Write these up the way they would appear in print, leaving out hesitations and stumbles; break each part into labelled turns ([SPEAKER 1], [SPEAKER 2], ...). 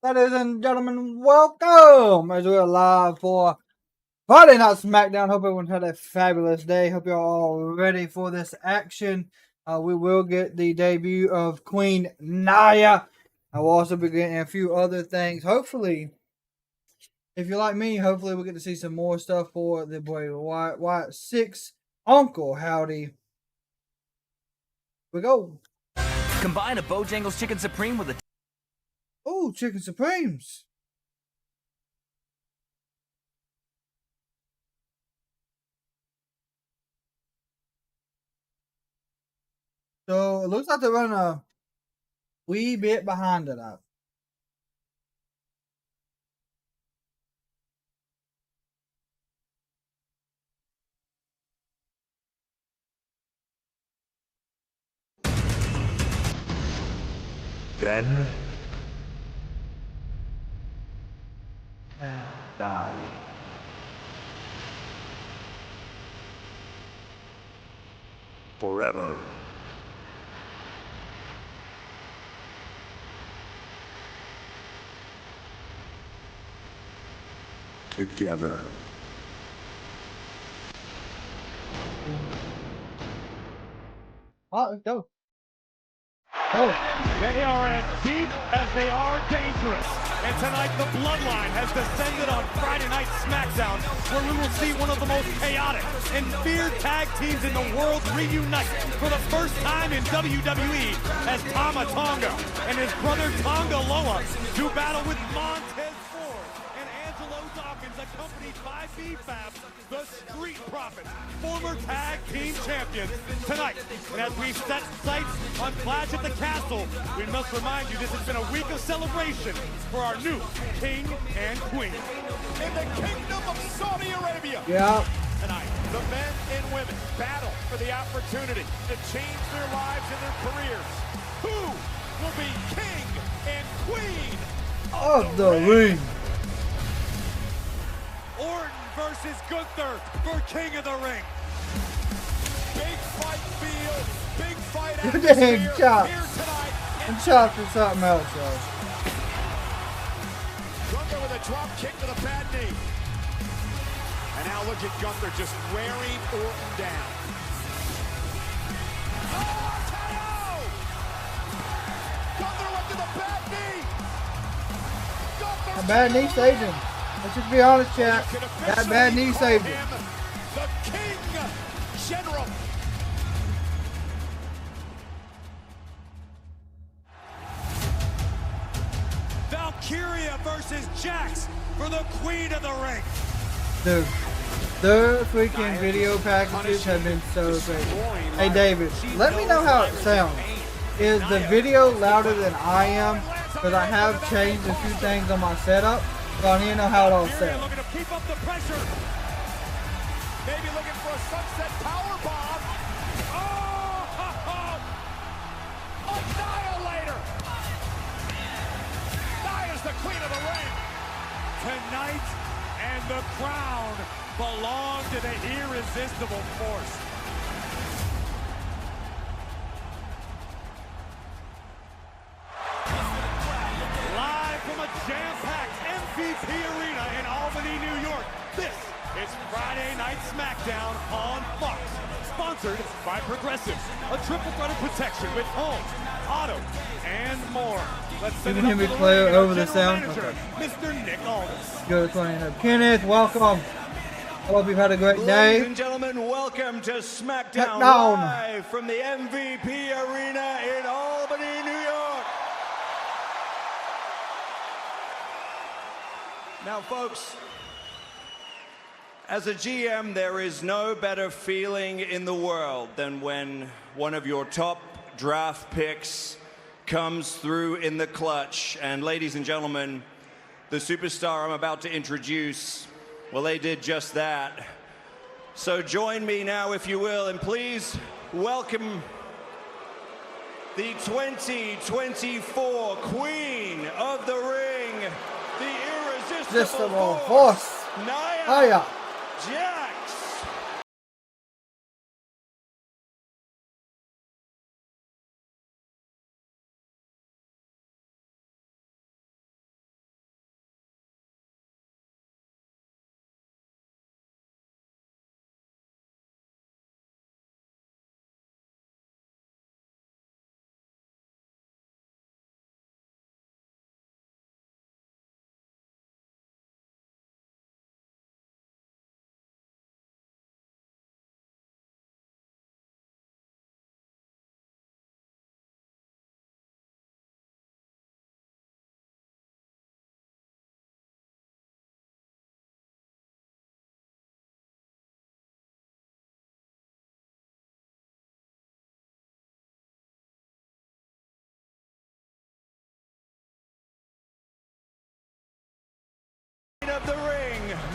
[SPEAKER 1] Ladies and gentlemen, welcome as we are live for Friday Night Smackdown. Hope everyone had a fabulous day. Hope you're all ready for this action. We will get the debut of Queen Nia. I will also be getting a few other things. Hopefully, if you're like me, hopefully we'll get to see some more stuff for the boy Wyatt 6 Uncle Howdy. We go.
[SPEAKER 2] Combine a Bojangles Chicken Supreme with a...
[SPEAKER 1] Oh, Chicken Supremes. So it looks like they're running a wee bit behind it up.
[SPEAKER 3] Then die. Forever. Together.
[SPEAKER 1] Oh, go. Oh.
[SPEAKER 4] They are as deep as they are dangerous. And tonight the bloodline has descended on Friday Night Smackdown, where we will see one of the most chaotic and feared tag teams in the world reunite for the first time in WWE as Tama Tonga and his brother Tonga Loa do battle with Montez Ford and Angelo Dawkins, accompanied by B-Fab, the Street Profits, former tag team champions, tonight. And as we set sights on Clash at the Castle, we must remind you this has been a week of celebration for our new king and queen. In the kingdom of Saudi Arabia.
[SPEAKER 1] Yeah.
[SPEAKER 4] Tonight, the men and women battle for the opportunity to change their lives and their careers. Who will be king and queen
[SPEAKER 1] Of the ring.
[SPEAKER 4] Orton versus Gunther for King of the Ring. Big fight field, big fight
[SPEAKER 1] Dang,
[SPEAKER 4] atmosphere
[SPEAKER 1] chops.
[SPEAKER 4] here tonight.
[SPEAKER 1] And chops for something else, though.
[SPEAKER 4] Gunther with a drop kick to the bad knee. And now look at Gunther just wearing Orton down. Oh, RKO! Gunther went to the bad knee. Gunther
[SPEAKER 1] A bad knee saved him. Let's just be honest, chat. That bad knee saved him.
[SPEAKER 4] The King General. Valkyria versus Jax for the Queen of the Ring.
[SPEAKER 1] Dude, their freaking video packages have been so great. Hey, David, let me know how it sounds. Is the video louder than I am? Because I have changed a few things on my setup. So I need to know how it all
[SPEAKER 4] Valkyria
[SPEAKER 1] sounds.
[SPEAKER 4] looking to keep up the pressure. Maybe looking for a sunset power bomb. Oh! Annihilator! Nia's the Queen of the Ring. Tonight, and the crown belong to the irresistible force. Live from a jam-packed MVP arena in Albany, New York, this is Friday Night Smackdown on Fox. Sponsored by Progressive, a triple threat of protection with home, auto, and more. Let's send
[SPEAKER 1] You
[SPEAKER 4] it
[SPEAKER 1] can
[SPEAKER 4] up
[SPEAKER 1] hear
[SPEAKER 4] to
[SPEAKER 1] me
[SPEAKER 4] the
[SPEAKER 1] play
[SPEAKER 4] ring,
[SPEAKER 1] over
[SPEAKER 4] our
[SPEAKER 1] the
[SPEAKER 4] general
[SPEAKER 1] sound?
[SPEAKER 4] manager,
[SPEAKER 1] Okay.
[SPEAKER 4] Mr. Nick Aldis.
[SPEAKER 1] Go to 20. Kenneth, welcome. Hope you've had a great
[SPEAKER 5] Ladies
[SPEAKER 1] day.
[SPEAKER 5] and gentlemen, welcome to SmackDown
[SPEAKER 1] Smackdown.
[SPEAKER 5] Live from the MVP Arena in Albany, New York. Now, folks, as a GM, there is no better feeling in the world than when one of your top draft picks comes through in the clutch. And ladies and gentlemen, the superstar I'm about to introduce, well, they did just that. So join me now, if you will, and please welcome the 2024 Queen of the Ring, the irresistible
[SPEAKER 1] Force.
[SPEAKER 5] Nia
[SPEAKER 1] Hiya.
[SPEAKER 5] Jax.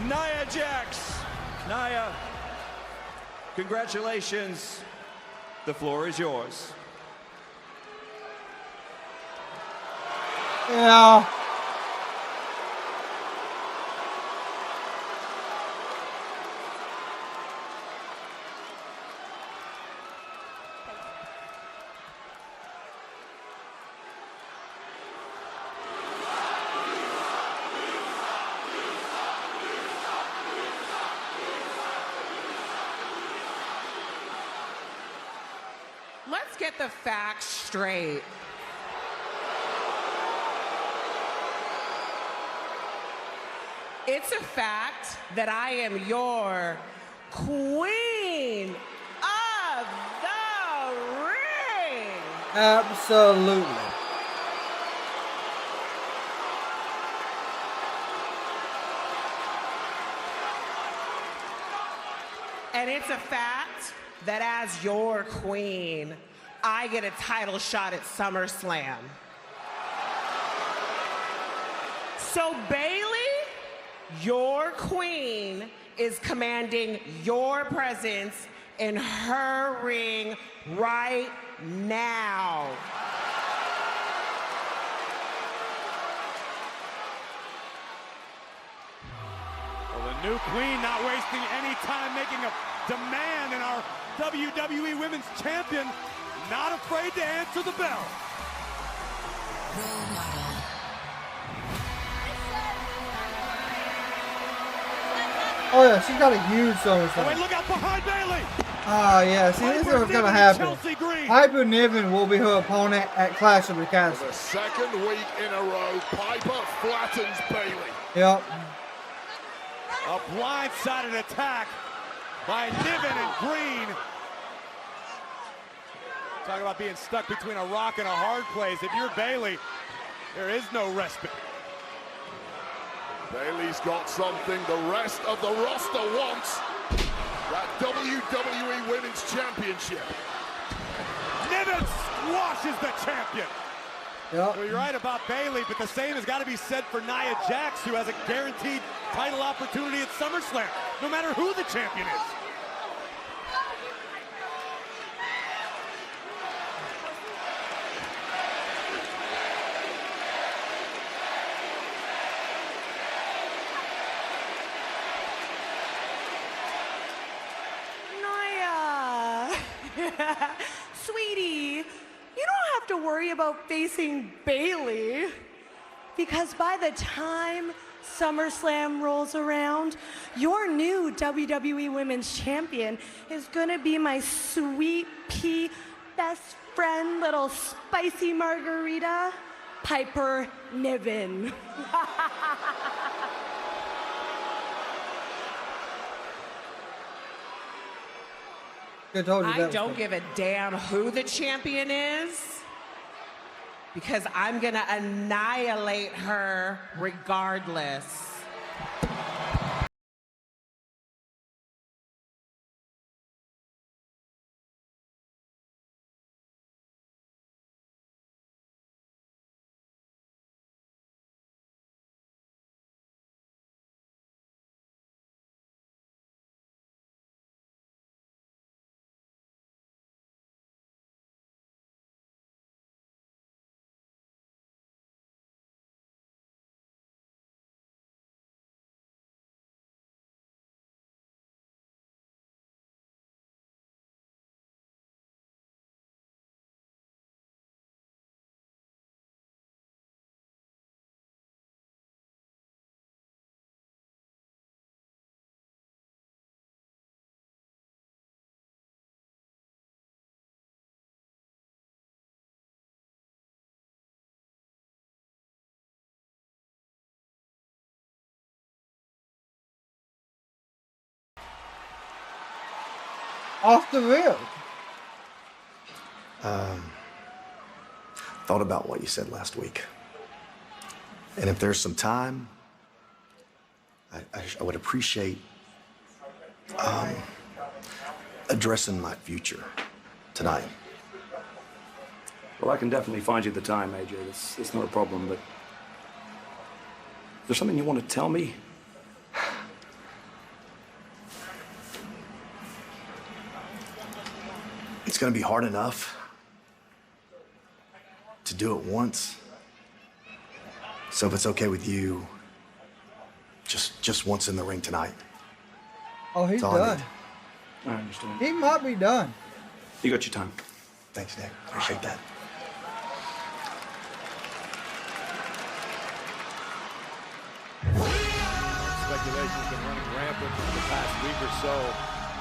[SPEAKER 5] Nia Jax. Nia, congratulations. The floor is yours.
[SPEAKER 1] Yeah.
[SPEAKER 3] Let's get the facts straight. It's a fact that I am your queen of the ring.
[SPEAKER 1] Absolutely.
[SPEAKER 3] And it's a fact that as your queen, I get a title shot at SummerSlam. So Bayley, your queen, is commanding your presence in her ring right now.
[SPEAKER 4] Well, the new queen not wasting any time making a demand, and our WWE Women's Champion not afraid to answer the bell.
[SPEAKER 1] Oh yeah, she's got a huge SummerSlam.
[SPEAKER 4] Oh, wait, look out behind Bayley.
[SPEAKER 1] Ah, yeah. See, this is what's gonna happen. Piper Niven will be her opponent at Clash of the
[SPEAKER 6] For
[SPEAKER 1] Castle.
[SPEAKER 6] the second week in a row, Piper flattens Bayley.
[SPEAKER 1] Yep.
[SPEAKER 4] A blindsided attack by Niven and Green. Talk about being stuck between a rock and a hard place. If you're Bayley, there is no respite.
[SPEAKER 6] Bayley's got something the rest of the roster wants. That WWE Women's Championship.
[SPEAKER 4] Niven squashes the champion.
[SPEAKER 1] Yep.
[SPEAKER 4] So you're right about Bayley, but the same has got to be said for Nia Jax, who has a guaranteed title opportunity at SummerSlam, no matter who the champion is.
[SPEAKER 7] Sweetie, you don't have to worry about facing Bayley, because by the time SummerSlam rolls around, your new WWE Women's Champion is gonna be my sweet pea best friend, little spicy margarita, Piper Niven.
[SPEAKER 1] I told you
[SPEAKER 3] I
[SPEAKER 1] that
[SPEAKER 3] don't
[SPEAKER 1] was
[SPEAKER 3] give a damn who the champion is, because I'm gonna annihilate her regardless.
[SPEAKER 1] off the rail.
[SPEAKER 8] Thought about what you said last week. And if there's some time, I would appreciate addressing my future tonight.
[SPEAKER 9] Well, I can definitely find you the time, AJ. It's not a problem, but... Is there something you want to tell me?
[SPEAKER 8] it's going to be hard enough to do it once. So if it's okay with you, just once in the ring tonight.
[SPEAKER 1] Oh, he's
[SPEAKER 8] That's all I
[SPEAKER 1] done.
[SPEAKER 8] need.
[SPEAKER 9] I understand.
[SPEAKER 1] He might be done.
[SPEAKER 9] You got your time.
[SPEAKER 8] Thanks, Nick. Appreciate that.
[SPEAKER 4] Speculation's been running rampant for the past week or so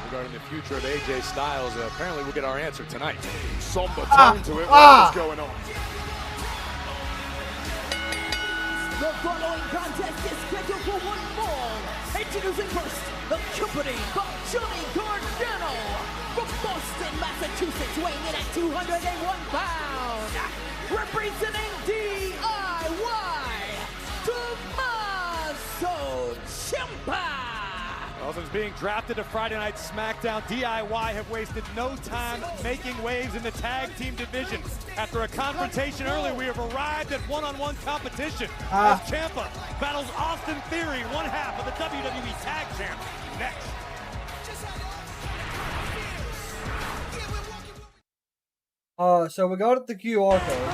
[SPEAKER 4] regarding the future of AJ Styles. Apparently, we'll get our answer tonight.
[SPEAKER 6] Somber tone to it. What is going on?
[SPEAKER 10] The following contest is scheduled for one fall. Introducing first, the company of Johnny Gargano from Boston, Massachusetts, weighing in at 201 pounds. Representing DIY, Tommaso Ciampa.
[SPEAKER 4] Well, since being drafted to Friday Night SmackDown, DIY have wasted no time making waves in the tag team division. After a confrontation earlier, we have arrived at one-on-one competition as Ciampa battles Austin Theory, one half of the WWE Tag Champ. Next.
[SPEAKER 1] So we got the QR code.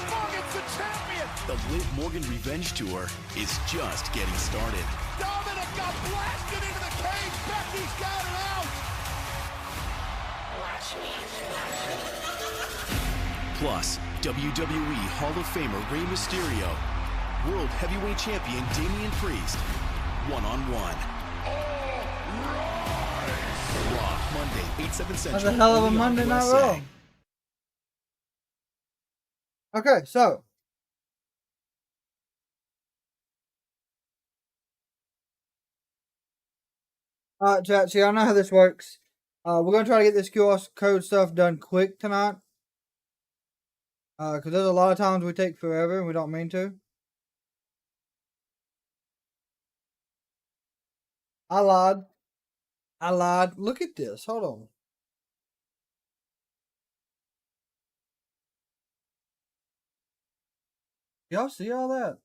[SPEAKER 4] Morgan's the champion.
[SPEAKER 2] The Liv Morgan Revenge Tour is just getting started.
[SPEAKER 6] Dominic got blasted into the cage. Becky's got it out.
[SPEAKER 2] Plus, WWE Hall of Famer Rey Mysterio, World Heavyweight Champion Damian Priest, one-on-one. Raw, Monday, 8/7 Central.
[SPEAKER 1] That's a hell of a
[SPEAKER 2] only on
[SPEAKER 1] Monday Night
[SPEAKER 2] USA.
[SPEAKER 1] Raw. Okay, so chat, see, I know how this works. We're gonna try to get this QR code stuff done quick tonight. Because there's a lot of times we take forever and we don't mean to. I lied. Look at this. Hold on. Y'all see all that?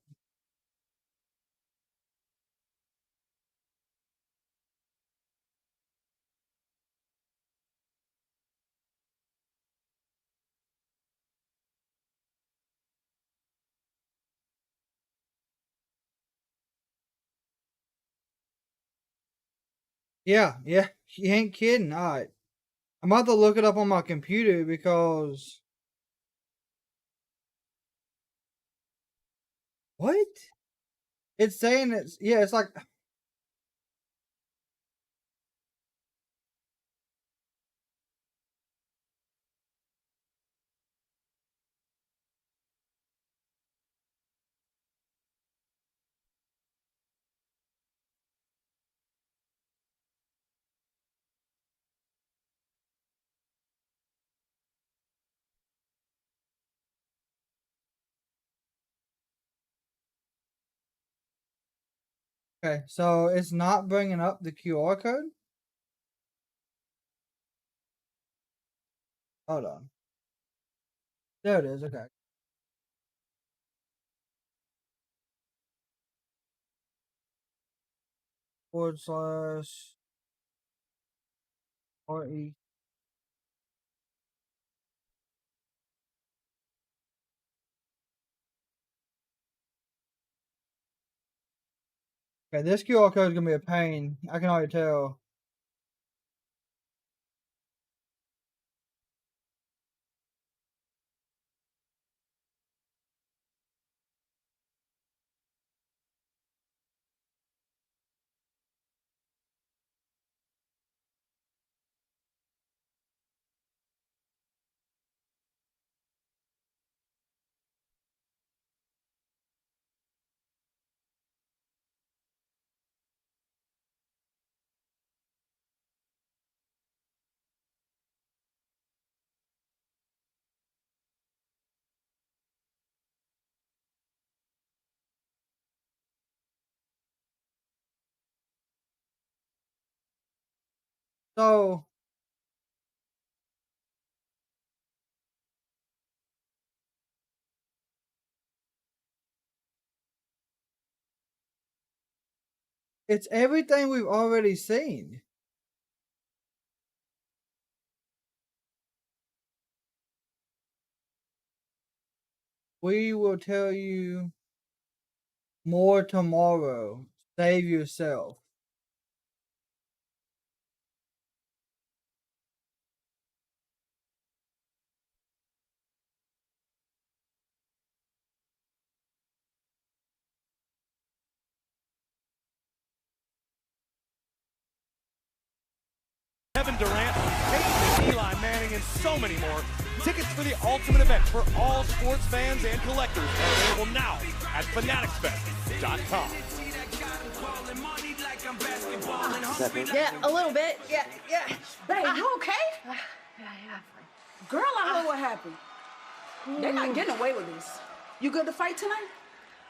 [SPEAKER 1] Yeah, you ain't kidding. All right. I'm about to look it up on my computer because... What? It's saying it's like... Okay, so it's not bringing up the QR code? Hold on. There it is, okay. / RE. Okay, this QR code is gonna be a pain. I can already tell. So it's everything we've already seen. We will tell you more tomorrow. Save yourself.
[SPEAKER 4] Kevin Durant, Peyton and Eli Manning, and so many more. Tickets for the ultimate event for all sports fans and collectors are available now at fanaticsfest.com.
[SPEAKER 10] Yeah, a little bit. Yeah.
[SPEAKER 11] Hey, you okay?
[SPEAKER 10] Yeah.
[SPEAKER 11] Girl, I heard what happened. They're not getting away with this. You good to fight tonight?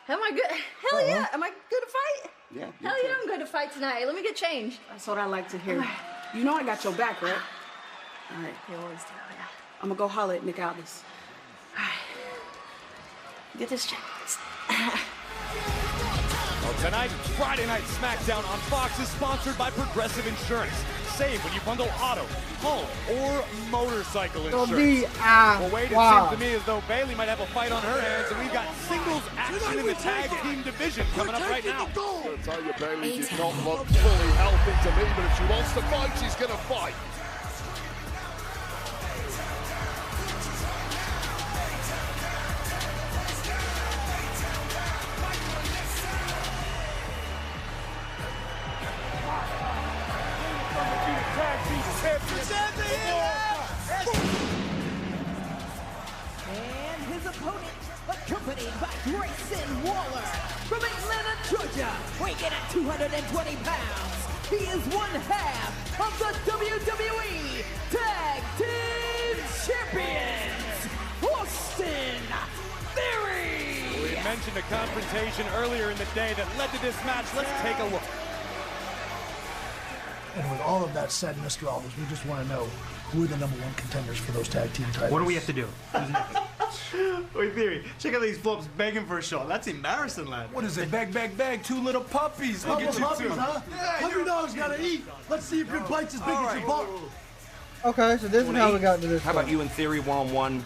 [SPEAKER 10] Am I good? Hell yeah. Am I good to fight?
[SPEAKER 11] Yeah.
[SPEAKER 10] Hell yeah, I'm good to fight tonight. Let me get changed.
[SPEAKER 11] That's what I like to hear. You know I got your back, right? All right.
[SPEAKER 10] You always do, yeah.
[SPEAKER 11] I'm gonna go holler at Nick Aldis.
[SPEAKER 10] All right. Get this checked.
[SPEAKER 4] Well, tonight, Friday Night Smackdown on Fox is sponsored by Progressive Insurance. Save when you bundle auto, home, or motorcycle insurance. Well, Wade, it seems to me as though Bayley might have a fight on her hands, and we've got singles action in the tag team division coming up right now.
[SPEAKER 6] I'll tell you, Bayley did not look fully healthy to me, but if she wants to fight, she's going to fight.
[SPEAKER 10] And his opponent, accompanied by Grayson Waller from Atlanta, Georgia, weighing in at 220 pounds. He is one half of the WWE Tag Team Champions, Austin Theory.
[SPEAKER 4] We mentioned a confrontation earlier in the day that led to this match. Let's take a look.
[SPEAKER 12] And with all of that said, Mr. Aldis, we just want to know who are the #1 contenders for those tag team titles.
[SPEAKER 13] What do we have to do? Wait, Theory, check out these flops begging for a shot. That's embarrassing, lad.
[SPEAKER 12] What is it? Beg, two little puppies. We'll get you puppies, huh?
[SPEAKER 13] Yeah,
[SPEAKER 12] Puppy dog's gotta eat. Let's see if your plite's as big as your butt.
[SPEAKER 1] Okay, so this is how we got to this.
[SPEAKER 9] How about you and Theory one-on-one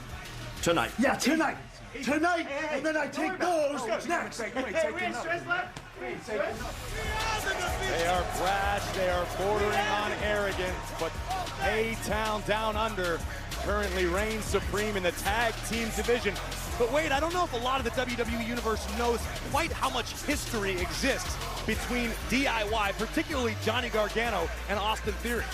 [SPEAKER 9] tonight?
[SPEAKER 12] Yeah, tonight, and then I take those next.
[SPEAKER 4] They are brash, they are bordering on arrogant, but A-Town Down Under currently reigns supreme in the tag team division. But wait, I don't know if a lot of the WWE Universe knows quite how much history exists between DIY, particularly Johnny Gargano and Austin Theory.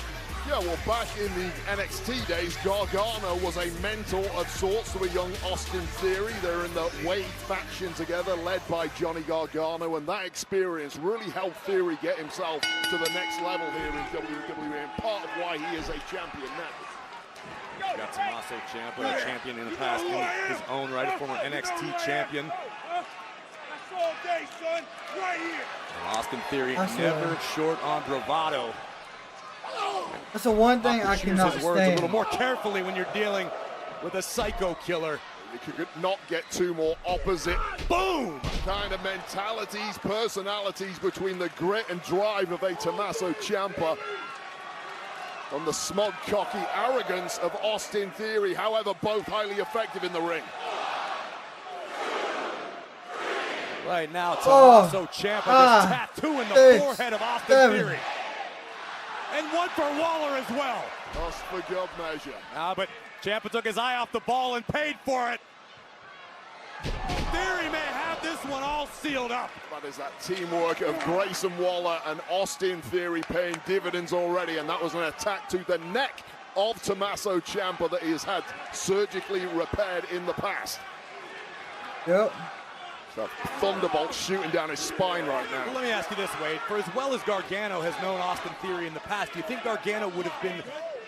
[SPEAKER 6] Yeah, well, back in the NXT days, Gargano was a mentor of sorts to a young Austin Theory. They're in the Wade faction together, led by Johnny Gargano, and that experience really helped Theory get himself to the next level here in WWE, and part of why he is a champion now.
[SPEAKER 4] We've got Tommaso Ciampa, a champion in the past in his own right, a former NXT champion.
[SPEAKER 6] That's all day, son, right here.
[SPEAKER 4] And Austin Theory never short on bravado.
[SPEAKER 1] That's the one thing I cannot
[SPEAKER 4] his words a little
[SPEAKER 1] stand.
[SPEAKER 4] more carefully when you're dealing with a psycho killer.
[SPEAKER 6] You could not get two more opposite, boom, kind of mentalities, personalities between the grit and drive of a Tommaso Ciampa and the smug, cocky arrogance of Austin Theory, however, both highly effective in the ring.
[SPEAKER 4] Right now, Tommaso Ciampa just tattooing the forehead of Austin Theory. And one for Waller as well.
[SPEAKER 6] Just for good measure.
[SPEAKER 4] But Ciampa took his eye off the ball and paid for it. Theory may have this one all sealed up.
[SPEAKER 6] That is that teamwork of Grayson Waller and Austin Theory paying dividends already, and that was an attack to the neck of Tommaso Ciampa that he has had surgically repaired in the past.
[SPEAKER 1] Yep.
[SPEAKER 6] So thunderbolt shooting down his spine right now.
[SPEAKER 4] Well, let me ask you this, Wade. For as well as Gargano has known Austin Theory in the past, do you think Gargano would have been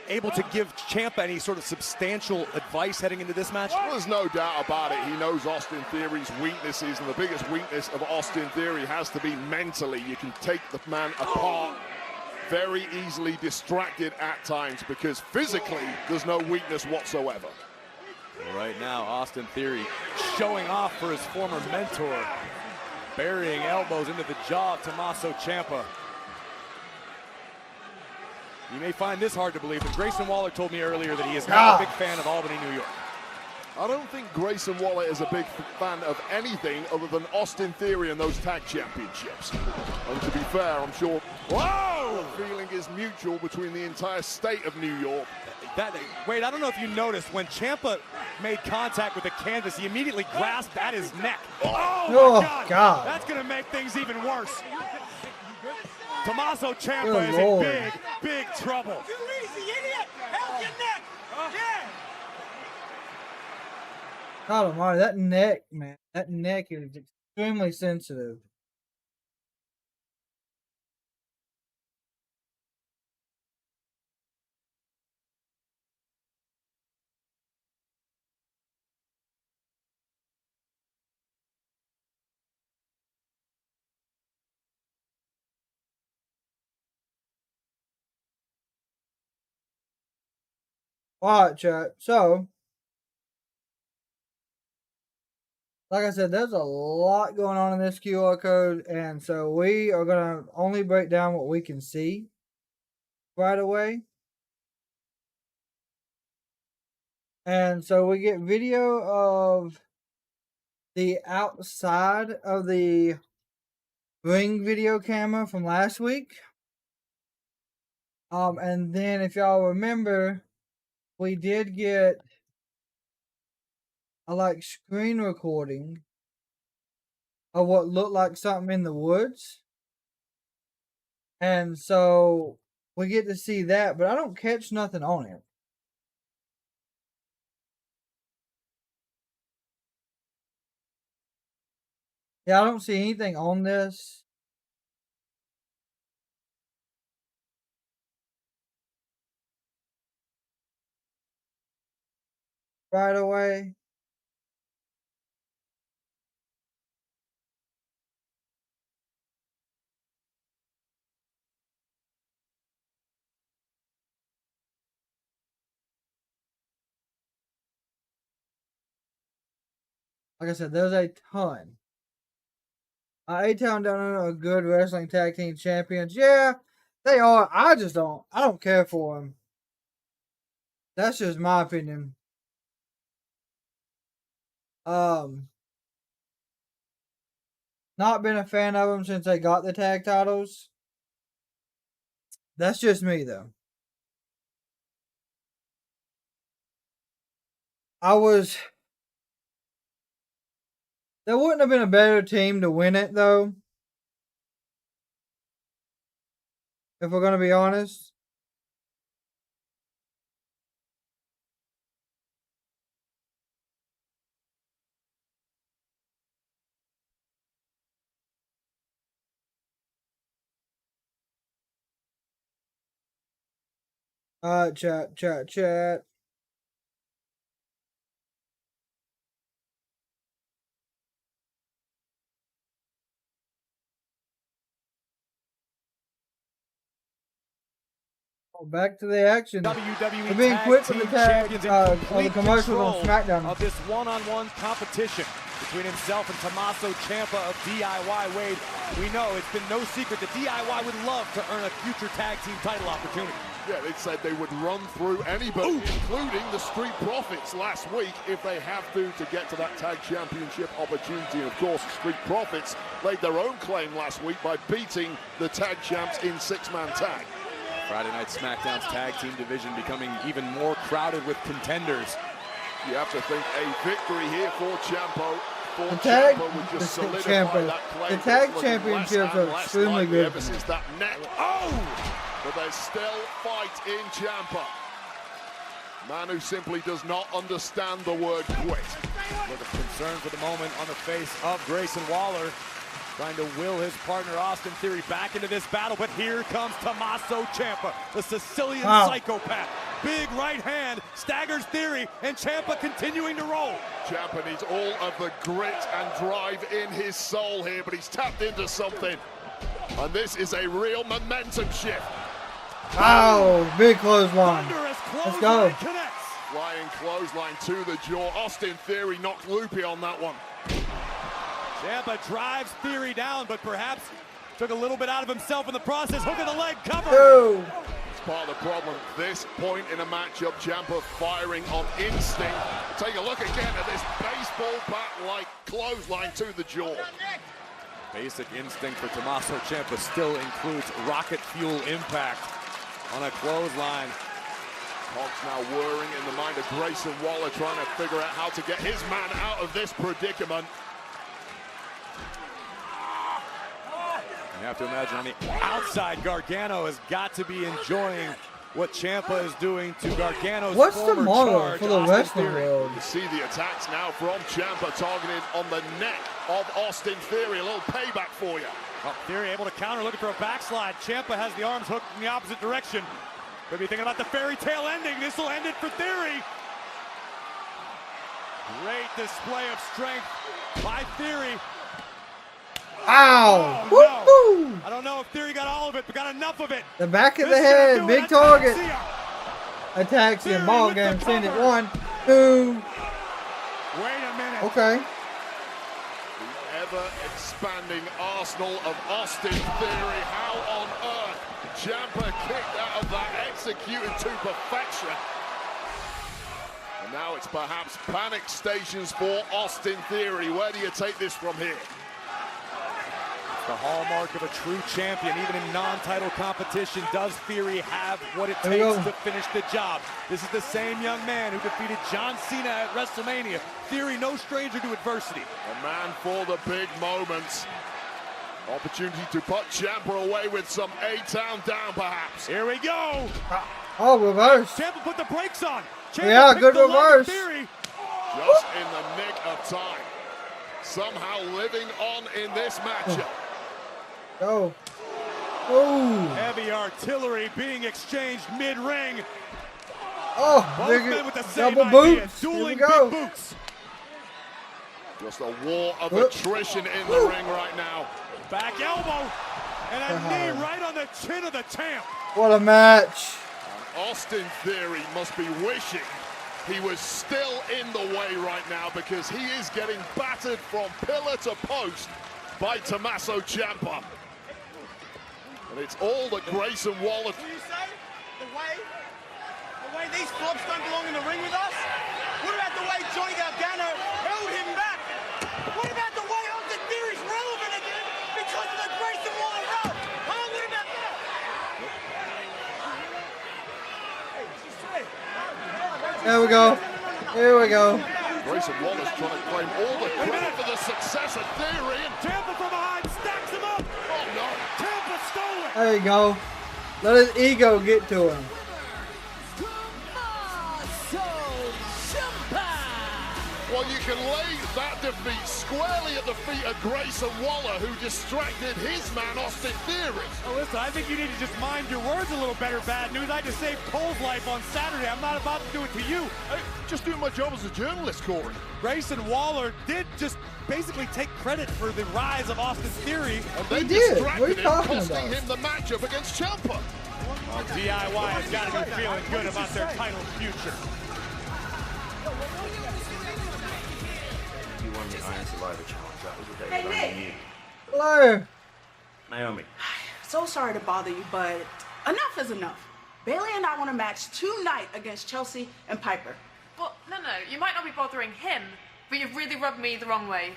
[SPEAKER 4] able to give Ciampa any sort of substantial advice heading into this match?
[SPEAKER 6] Well, there's no doubt about it. He knows Austin Theory's weaknesses, and the biggest weakness of Austin Theory has to be mentally. You can take the man apart, very easily distracted at times, because physically there's no weakness whatsoever.
[SPEAKER 4] Right now, Austin Theory showing off for his former mentor, burying elbows into the jaw of Tommaso Ciampa. You may find this hard to believe, but Grayson Waller told me earlier that he is not a big fan of Albany, New York.
[SPEAKER 6] I don't think Grayson Waller is a big fan of anything other than Austin Theory and those tag championships. And to be fair, I'm sure the feeling is mutual between the entire state of New York.
[SPEAKER 4] Wait, I don't know if you noticed, when Ciampa made contact with the canvas, he immediately grasped at his neck. Oh, my God. That's going to make things even worse. Tommaso Ciampa is in big, big trouble.
[SPEAKER 10] You lazy idiot! Help your neck! Yeah!
[SPEAKER 1] God almighty, that neck, man. That neck is extremely sensitive. Alright, chat. So, like I said, there's a lot going on in this QR code, and so we are going to only break down what we can see right away. And so we get video of the outside of the ring video camera from last week. And then if y'all remember, we did get a screen recording of what looked like something in the woods. And so we get to see that, but I don't catch nothing on it. Yeah, I don't see anything on this. Right away. Like I said, there's a ton. A-Town down under are good wrestling tag team champions. Yeah, they are. I don't care for them. That's just my opinion. Not been a fan of them since they got the tag titles. That's just me, though. There wouldn't have been a better team to win it, though. If we're going to be honest. Chat. Back to the action.
[SPEAKER 4] WWE
[SPEAKER 1] We're being quick from the
[SPEAKER 4] the
[SPEAKER 1] commercials on SmackDown.
[SPEAKER 4] Of this one-on-one competition between himself and Tommaso Ciampa of DIY Wade. We know it's been no secret that DIY would love to earn a future tag team title opportunity.
[SPEAKER 6] Yeah, they said they would run through anybody, including the Street Profits last week, if they have to get to that tag championship opportunity. And of course, Street Profits laid their own claim last week by beating the tag champs in six-man tag.
[SPEAKER 14] Friday Night SmackDown's tag team division becoming even more crowded with contenders.
[SPEAKER 6] You have to think a victory here for Ciampa.
[SPEAKER 1] The tag championships are extremely good.
[SPEAKER 6] Ever since that neck. But there's still fight in Ciampa. Man who simply does not understand the word quit.
[SPEAKER 4] Look at concern for the moment on the face of Grayson Waller, trying to will his partner Austin Theory back into this battle, but here comes Tommaso Ciampa, the Sicilian psychopath. Big right hand, staggers Theory, and Ciampa continuing to roll.
[SPEAKER 6] Ciampa needs all of the grit and drive in his soul here, but he's tapped into something. And this is a real momentum shift.
[SPEAKER 1] Wow, big clothesline. Let's go.
[SPEAKER 6] Flying clothesline to the jaw. Austin Theory knocked loopy on that one.
[SPEAKER 4] Ciampa drives Theory down, but perhaps took a little bit out of himself in the process. Hook of the leg cover.
[SPEAKER 1] Oh.
[SPEAKER 6] part of the problem. This point in a matchup, Ciampa firing on instinct. Take a look again at this baseball bat-like clothesline to the jaw.
[SPEAKER 14] Basic instinct for Tommaso Ciampa still includes rocket fuel impact on a clothesline.
[SPEAKER 6] Cogs now whirring in the mind of Grayson Waller, trying to figure out how to get his man out of this predicament.
[SPEAKER 14] You have to imagine on the outside, Gargano has got to be enjoying what Ciampa is doing to Gargano's
[SPEAKER 1] What's the
[SPEAKER 14] former
[SPEAKER 1] model
[SPEAKER 14] charge,
[SPEAKER 1] for the
[SPEAKER 14] Austin
[SPEAKER 1] wrestling
[SPEAKER 14] Theory.
[SPEAKER 1] world?
[SPEAKER 6] You see the attacks now from Ciampa targeted on the neck of Austin Theory. A little payback for you.
[SPEAKER 4] Well, Theory able to counter, looking for a backslide. Ciampa has the arms hooked in the opposite direction. Could be thinking about the fairy tale ending. This will end it for Theory. Great display of strength by Theory.
[SPEAKER 1] Ow!
[SPEAKER 4] Oh, no. I don't know if Theory got all of it, but got enough of it.
[SPEAKER 1] The back of the head, big target. Attacks him, ball game, send it 1, 2.
[SPEAKER 4] Wait a minute.
[SPEAKER 1] Okay.
[SPEAKER 6] The ever-expanding arsenal of Austin Theory. How on earth Ciampa kicked out of that, executed to perfection. And now it's perhaps panic stations for Austin Theory. Where do you take this from here?
[SPEAKER 14] The hallmark of a true champion, even in non-title competition, does Theory have what it takes to finish the job? This is the same young man who defeated John Cena at WrestleMania. Theory, no stranger to adversity.
[SPEAKER 6] A man for the big moments. Opportunity to put Ciampa away with some A-Town down, perhaps.
[SPEAKER 4] Here we go.
[SPEAKER 1] Oh, reverse.
[SPEAKER 4] Ciampa put the brakes on. Ciampa
[SPEAKER 1] Yeah,
[SPEAKER 4] picked
[SPEAKER 1] good
[SPEAKER 4] the leg of
[SPEAKER 1] reverse.
[SPEAKER 4] Theory.
[SPEAKER 6] Just in the nick of time. Somehow living on in this matchup.
[SPEAKER 1] Go. Oh.
[SPEAKER 4] Heavy artillery being exchanged mid-ring.
[SPEAKER 1] Oh,
[SPEAKER 4] Both men with the same
[SPEAKER 1] double
[SPEAKER 4] idea,
[SPEAKER 1] boots.
[SPEAKER 4] dueling
[SPEAKER 1] Here we go.
[SPEAKER 4] big boots.
[SPEAKER 6] Just a war of attrition in the ring right now.
[SPEAKER 4] Back elbow and a knee right on the chin of the champ.
[SPEAKER 1] What a match.
[SPEAKER 6] Austin Theory must be wishing he was still in the way right now, because he is getting battered from pillar to post by Tommaso Ciampa. And it's all that Grayson Waller...
[SPEAKER 13] What do you say? The way these flops don't belong in the ring with us? What about the way Johnny Gargano held him back? What about the way Austin Theory's relevant again because of the Grayson Waller run? Huh? What about that?
[SPEAKER 1] There we go. Here we go.
[SPEAKER 6] Grayson Waller's trying to claim all the credit for the success of Theory. And
[SPEAKER 4] Ciampa from behind stacks him up.
[SPEAKER 6] oh no.
[SPEAKER 4] Ciampa stole it.
[SPEAKER 1] There you go. Let his ego get to him.
[SPEAKER 6] Well, you can lay that defeat squarely at the feet of Grayson Waller, who distracted his man, Austin Theory.
[SPEAKER 4] Oh, listen, I think you need to just mind your words a little better, Bad News. I just saved Cole's life on Saturday. I'm not about to do it to you.
[SPEAKER 6] Hey, just doing my job as a journalist, Corey.
[SPEAKER 4] Grayson Waller did just basically take credit for the rise of Austin Theory.
[SPEAKER 6] And they
[SPEAKER 1] He did.
[SPEAKER 6] distracted
[SPEAKER 1] What are you
[SPEAKER 6] him,
[SPEAKER 1] talking
[SPEAKER 6] costing
[SPEAKER 1] about?
[SPEAKER 6] him the matchup against Ciampa.
[SPEAKER 4] Well, DIY has got to be feeling good about their title future.
[SPEAKER 9] You won the Iron Survivor Challenge. That was the day
[SPEAKER 11] Hey,
[SPEAKER 9] that I
[SPEAKER 11] Nick.
[SPEAKER 9] knew you.
[SPEAKER 1] Hello.
[SPEAKER 9] Naomi.
[SPEAKER 11] So sorry to bother you, but enough is enough. Bailey and I want a match tonight against Chelsea and Piper.
[SPEAKER 15] Well, no, you might not be bothering him, but you've really rubbed me the wrong way.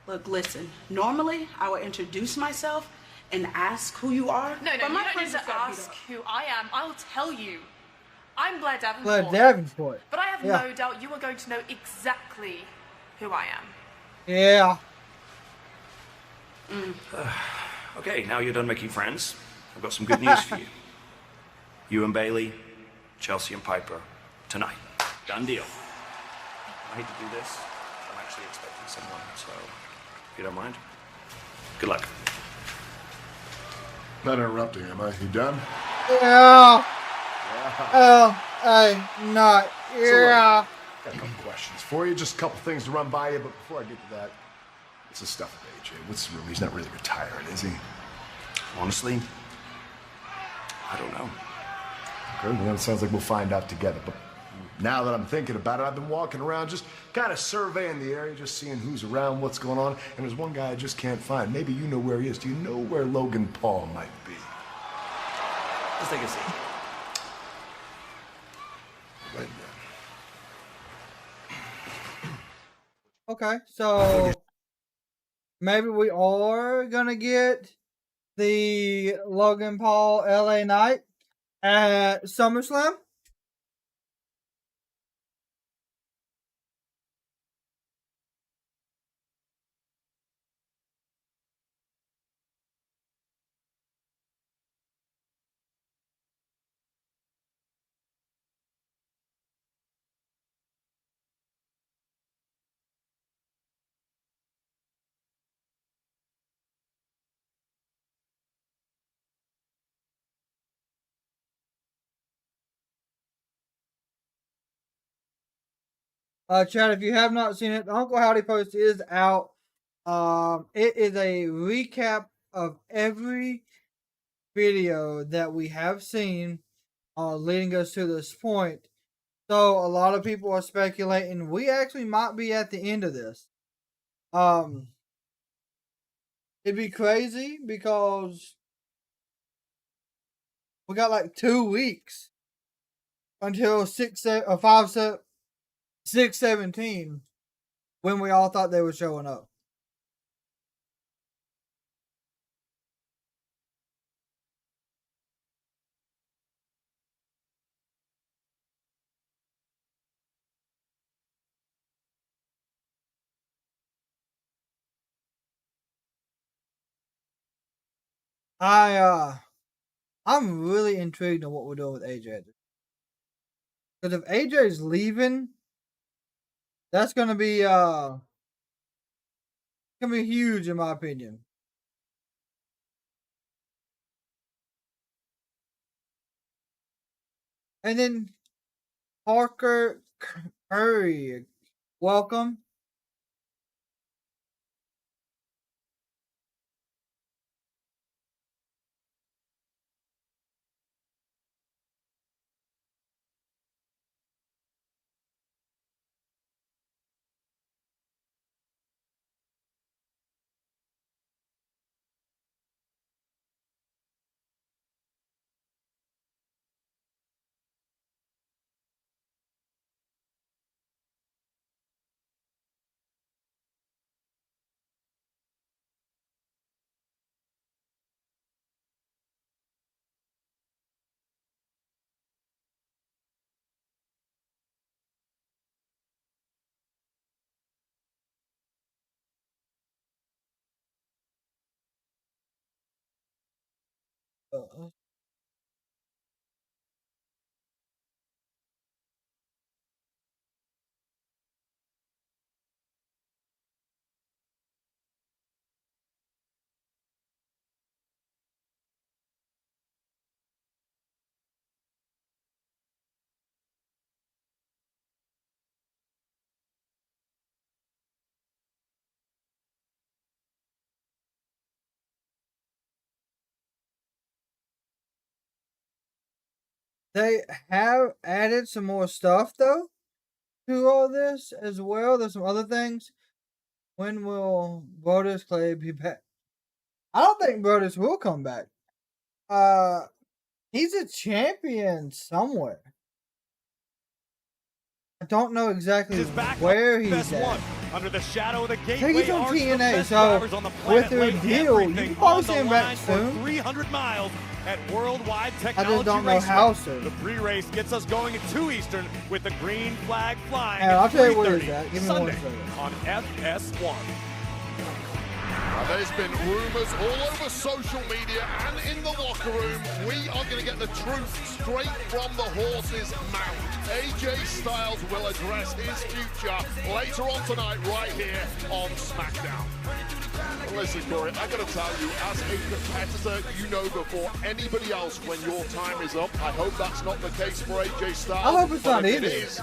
[SPEAKER 11] Look, listen, normally I would introduce myself and ask who you are.
[SPEAKER 15] No,
[SPEAKER 11] but
[SPEAKER 15] you
[SPEAKER 11] my
[SPEAKER 15] don't need
[SPEAKER 11] friends
[SPEAKER 15] to
[SPEAKER 11] just got beat
[SPEAKER 15] ask
[SPEAKER 11] up.
[SPEAKER 15] who I am. I'll tell you. I'm Blair Davenport.
[SPEAKER 1] Blair Davenport.
[SPEAKER 15] But I have
[SPEAKER 1] Yeah.
[SPEAKER 15] no doubt you are going to know exactly who I am.
[SPEAKER 1] Yeah.
[SPEAKER 9] Okay, now you're done making friends. I've got some good news for you. You and Bailey, Chelsea and Piper, tonight. Done deal. I hate to do this. I'm actually expecting someone, so if you don't mind, good luck.
[SPEAKER 6] Not interrupting, am I? You done?
[SPEAKER 1] Yeah. Not. Yeah.
[SPEAKER 8] Got a couple questions for you, just a couple things to run by you, but before I get to that, what's the stuff with AJ? What's the rumor? He's not really retiring, is he?
[SPEAKER 9] Honestly, I don't know.
[SPEAKER 8] Okay, well, it sounds like we'll find out together, but now that I'm thinking about it, I've been walking around just kind of surveying the area, just seeing who's around, what's going on, and there's one guy I just can't find. Maybe you know where he is. Do you know where Logan Paul might be?
[SPEAKER 9] Let's take a seat.
[SPEAKER 1] Okay, so maybe we are gonna get the Logan Paul LA Knight at SummerSlam. Chad, if you have not seen it, the Uncle Howdy post is out. It is a recap of every video that we have seen leading us to this point. So a lot of people are speculating we actually might be at the end of this. It'd be crazy because we got like 2 weeks until 6/17 when we all thought they were showing up. I'm really intrigued on what we're doing with AJ. Because if AJ's leaving, that's gonna be huge in my opinion. And then Parker Curry, welcome. They have added some more stuff though to all this as well. There's some other things. When will Brodus Clay be back? I don't think Brodus will come back. He's a champion somewhere. I don't know exactly where he's at.
[SPEAKER 4] Under the shadow of the
[SPEAKER 1] I think he's
[SPEAKER 4] Gateway
[SPEAKER 1] on
[SPEAKER 4] Arch, the
[SPEAKER 1] TNA,
[SPEAKER 4] best
[SPEAKER 1] so
[SPEAKER 4] drivers on the
[SPEAKER 1] with
[SPEAKER 4] planet
[SPEAKER 1] their
[SPEAKER 4] laid
[SPEAKER 1] deal, you
[SPEAKER 4] everything
[SPEAKER 1] can probably
[SPEAKER 4] on
[SPEAKER 1] see
[SPEAKER 4] the
[SPEAKER 1] him back
[SPEAKER 4] line for
[SPEAKER 1] soon.
[SPEAKER 4] 300 miles at Worldwide
[SPEAKER 1] I
[SPEAKER 4] Technology
[SPEAKER 1] just don't know
[SPEAKER 4] Raceway.
[SPEAKER 1] how soon.
[SPEAKER 4] The pre-race gets us going at 2 Eastern with the green flag flying
[SPEAKER 1] And I'll
[SPEAKER 4] at
[SPEAKER 1] tell you where
[SPEAKER 4] 3:30
[SPEAKER 1] he's at. Give me 1
[SPEAKER 4] Sunday
[SPEAKER 1] second.
[SPEAKER 4] on FS1.
[SPEAKER 6] There's been rumours all over social media and in the locker room. We are going to get the truth straight from the horse's mouth. AJ Styles will address his future later on tonight right here on SmackDown. Listen, Corey, I got to tell you, as a competitor, you know before anybody else when your time is up. I hope that's not the case for AJ Styles.
[SPEAKER 1] I hope it's
[SPEAKER 6] but
[SPEAKER 1] not
[SPEAKER 6] if
[SPEAKER 1] either.
[SPEAKER 6] it is,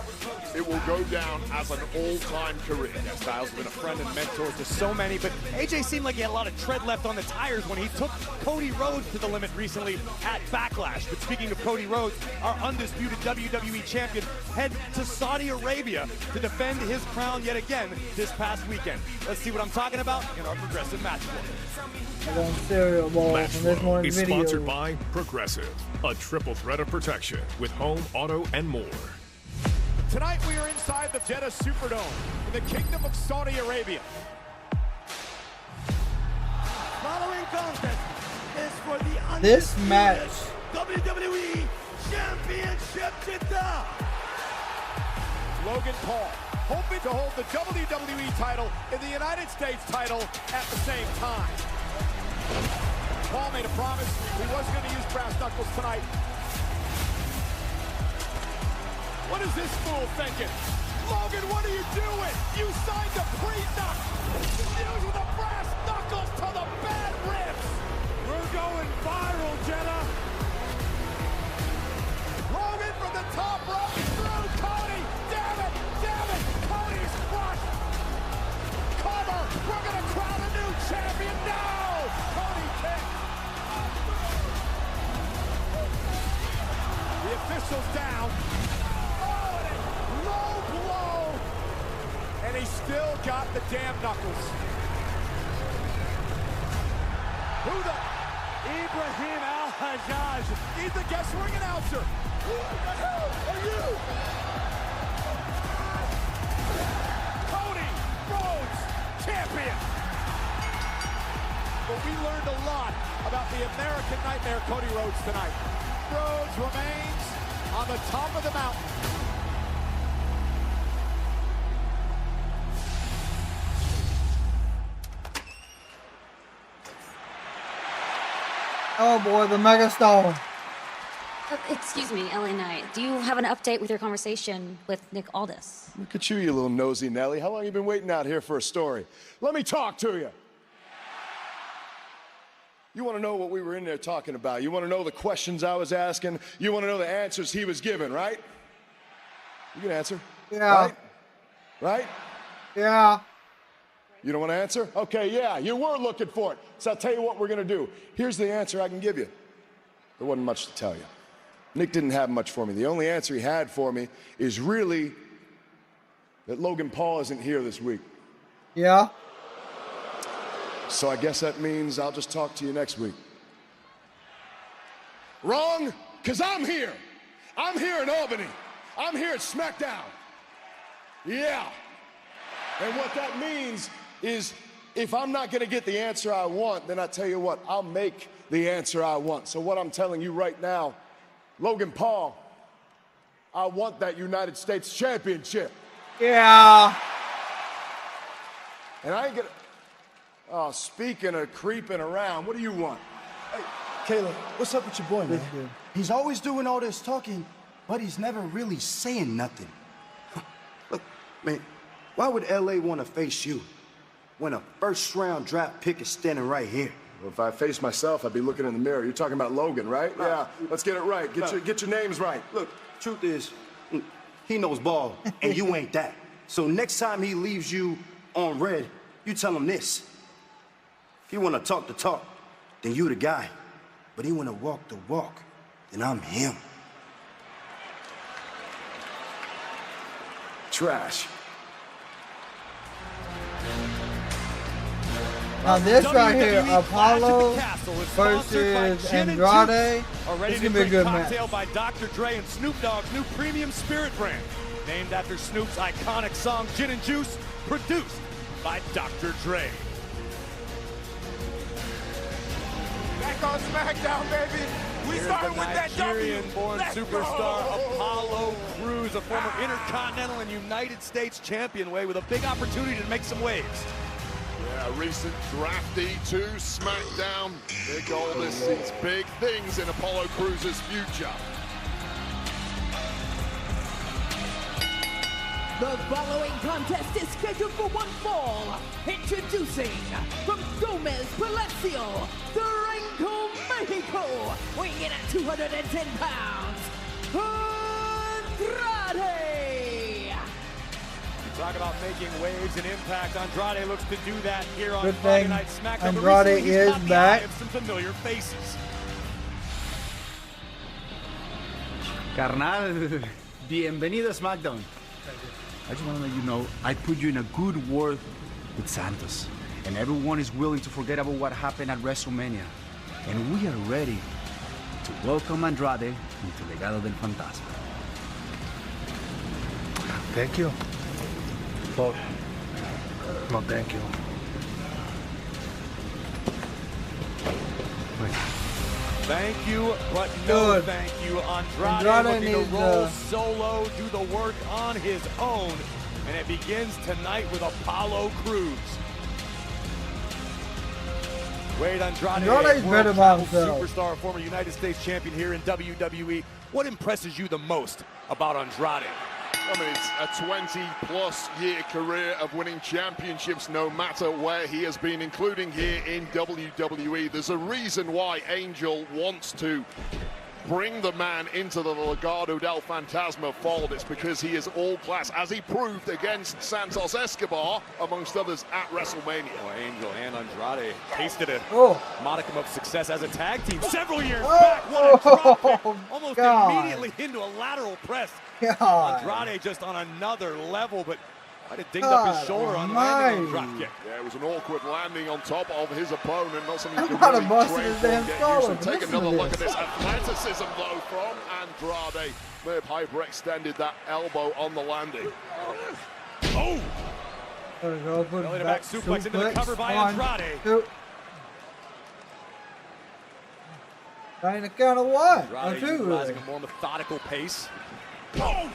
[SPEAKER 6] it will go down as an all-time career.
[SPEAKER 4] Yeah, Styles has been a friend and mentor to so many, but AJ seemed like he had a lot of tread left on the tires when he took Cody Rhodes to the limit recently at Backlash. But speaking of Cody Rhodes, our undisputed WWE champion head to Saudi Arabia to defend his crown yet again this past weekend. Let's see what I'm talking about in our Progressive Match Flow.
[SPEAKER 1] Cereal bowl
[SPEAKER 16] Match
[SPEAKER 1] from this
[SPEAKER 16] Flow
[SPEAKER 1] morning's
[SPEAKER 16] is
[SPEAKER 1] video.
[SPEAKER 16] sponsored by Progressive, a triple threat of protection with home, auto, and more.
[SPEAKER 14] Tonight we are inside the Jeddah Superdome in the Kingdom of Saudi Arabia.
[SPEAKER 4] Following contest is for the
[SPEAKER 1] This match.
[SPEAKER 4] WWE Championship title.
[SPEAKER 14] Logan Paul hoping to hold the WWE title and the United States title at the same time. Paul made a promise he was going to use brass knuckles tonight. What is this fool thinking? Logan, what are you doing? You signed a pre-knock. Using the brass knuckles to the bad ribs. We're going viral, Jenna. Logan from the top rope through Cody. Damn it, Cody's crushed. Cover, we're going to crown a new champion now. Cody kick. The official's down. Oh, and a low blow. And he still got the damn knuckles. Who the? Ibrahim Al-Hajjaj. He's the guest ring announcer. Who the hell are you? Cody Rhodes, champion. But we learned a lot about the American Nightmare, Cody Rhodes, tonight. Rhodes remains on the top of the mountain.
[SPEAKER 1] Oh boy, the megastar.
[SPEAKER 16] Excuse me, LA Knight. Do you have an update with your conversation with Nick Aldis?
[SPEAKER 8] Look at you, you little nosy Nelly. How long you been waiting out here for a story? Let me talk to you. You want to know what we were in there talking about. You want to know the questions I was asking. You want to know the answers he was giving, right? You can answer.
[SPEAKER 1] Yeah.
[SPEAKER 8] Right?
[SPEAKER 1] Yeah.
[SPEAKER 8] You don't want to answer? Okay, yeah, you were looking for it. So I'll tell you what we're going to do. Here's the answer I can give you. There wasn't much to tell you. Nick didn't have much for me. The only answer he had for me is really that Logan Paul isn't here this week.
[SPEAKER 1] Yeah.
[SPEAKER 8] So I guess that means I'll just talk to you next week. Wrong, because I'm here. I'm here in Albany. I'm here at Smackdown. Yeah. And what that means is if I'm not going to get the answer I want, then I tell you what, I'll make the answer I want. So what I'm telling you right now, Logan Paul, I want that United States Championship.
[SPEAKER 1] Yeah.
[SPEAKER 8] And I ain't gonna... Oh, speaking of creeping around, what do you want?
[SPEAKER 17] Hey, Kayla, what's up with your boy, man? He's always doing all this talking, but he's never really saying nothing. Look, man, why would LA want to face you when a first-round draft pick is standing right here?
[SPEAKER 8] Well, if I faced myself, I'd be looking in the mirror. You're talking about Logan, right?
[SPEAKER 17] No.
[SPEAKER 8] Yeah, let's get it right. Get your names right.
[SPEAKER 17] Look, truth is, he knows ball, and you ain't that. So next time he leaves you on red, you tell him this. If you want to talk the talk, then you the guy. But he want to walk the walk, then I'm him.
[SPEAKER 8] Trash.
[SPEAKER 1] Now this right here, Apollo versus Andrade. It's gonna be a good match.
[SPEAKER 14] Cocktail by Dr. Dre and Snoop Dogg's new premium spirit brand, named after Snoop's iconic song "Gin and Juice," produced by Dr. Dre.
[SPEAKER 13] Back on SmackDown, baby. We started with that
[SPEAKER 14] Nigerian-born superstar Apollo Crews, a former Intercontinental and United States champion, with a big opportunity to make some waves.
[SPEAKER 6] Yeah, recent draftee to SmackDown. Nick Aldis sees big things in Apollo Crews' future.
[SPEAKER 10] The following contest is scheduled for one fall. Introducing from Gomez Palacio, Durango, Mexico, weighing in at 210 pounds, Andrade.
[SPEAKER 14] Talk about making waves and impact. Andrade looks to do that here on
[SPEAKER 1] Good
[SPEAKER 14] Friday
[SPEAKER 1] thing
[SPEAKER 14] Night SmackDown.
[SPEAKER 1] Andrade is back.
[SPEAKER 14] Some familiar faces.
[SPEAKER 18] Carnal, bienvenido a SmackDown. I just want to let you know, I put you in a good word with Santos. And everyone is willing to forget about what happened at WrestleMania. And we are ready to welcome Andrade into Legado del Fantasma.
[SPEAKER 12] Thank you. Well, no, thank you.
[SPEAKER 14] Thank you, but no thank you. Andrade looking to roll solo, do the work on his own. And it begins tonight with Apollo Crews. Wade Andrade's
[SPEAKER 1] better by himself.
[SPEAKER 14] Superstar, former United States champion here in WWE. What impresses you the most about Andrade?
[SPEAKER 6] I mean, it's a 20-plus year career of winning championships no matter where he has been, including here in WWE. There's a reason why Angel wants to bring the man into the Legado del Fantasma fold. It's because he is all class, as he proved against Santos Escobar, amongst others, at WrestleMania.
[SPEAKER 14] Well, Angel and Andrade tasted a modicum of success as a tag team several years back. What a drop kick, almost immediately into a lateral press. Andrade just on another level, but might have dinged up his shoulder on landing on the drop kick.
[SPEAKER 6] Yeah, it was an awkward landing on top of his opponent. Not something you
[SPEAKER 1] I'm
[SPEAKER 6] can really train for and get used to. Take
[SPEAKER 1] Listen
[SPEAKER 6] another
[SPEAKER 1] to
[SPEAKER 6] look at
[SPEAKER 1] this.
[SPEAKER 6] this athleticism, though, from Andrade. May have hyperextended that elbow on the landing.
[SPEAKER 14] Oh!
[SPEAKER 1] Belly
[SPEAKER 14] to back suplex into the cover by Andrade.
[SPEAKER 1] Trying to count of one.
[SPEAKER 14] Andrade utilizing a more methodical pace.
[SPEAKER 6] Oh!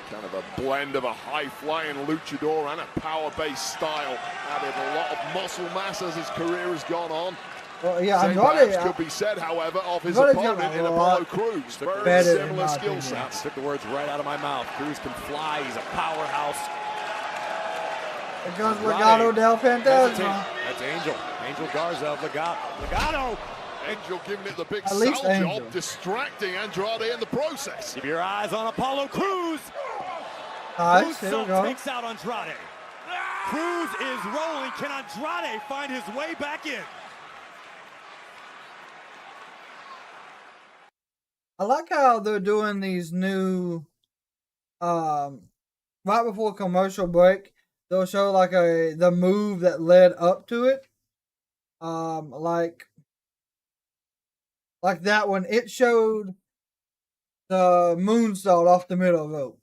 [SPEAKER 6] Kind of a blend of a high-flying luchador and a power-based style. Added a lot of muscle mass as his career has gone on.
[SPEAKER 1] Well, yeah,
[SPEAKER 6] Same
[SPEAKER 1] Andrade
[SPEAKER 6] could be said, however, of his opponent in Apollo Crews. Very similar skill sets.
[SPEAKER 14] Took the words right out of my mouth. Crews can fly. He's a powerhouse.
[SPEAKER 1] It goes Legado del Fantasma.
[SPEAKER 14] That's Angel. Angel Garza of Legado.
[SPEAKER 6] Angel giving it the big
[SPEAKER 1] At least
[SPEAKER 6] sell
[SPEAKER 1] Angel.
[SPEAKER 6] job, distracting Andrade in the process.
[SPEAKER 14] Keep your eyes on Apollo Crews.
[SPEAKER 1] Nice, here we go.
[SPEAKER 14] Takes out Andrade. Crews is rolling. Can Andrade find his way back in?
[SPEAKER 1] I like how they're doing these new, right before commercial break, they'll show like the move that led up to it. Like that one, it showed the moonsault off the middle rope.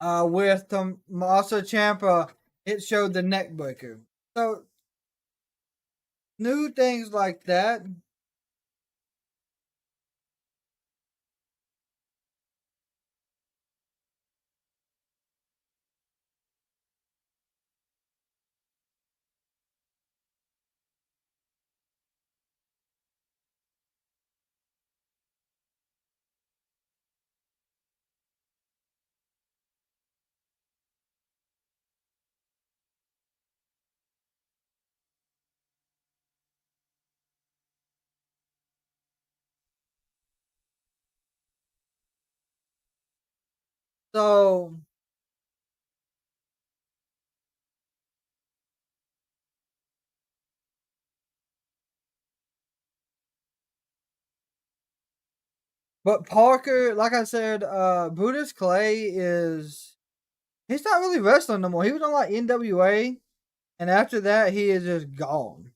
[SPEAKER 1] With Tommaso Ciampa, it showed the neck breaker. So, new things like that. So, but Parker, like I said, Brutus Clay he's not really wrestling no more. He was on like NWA, and after that, he is just gone.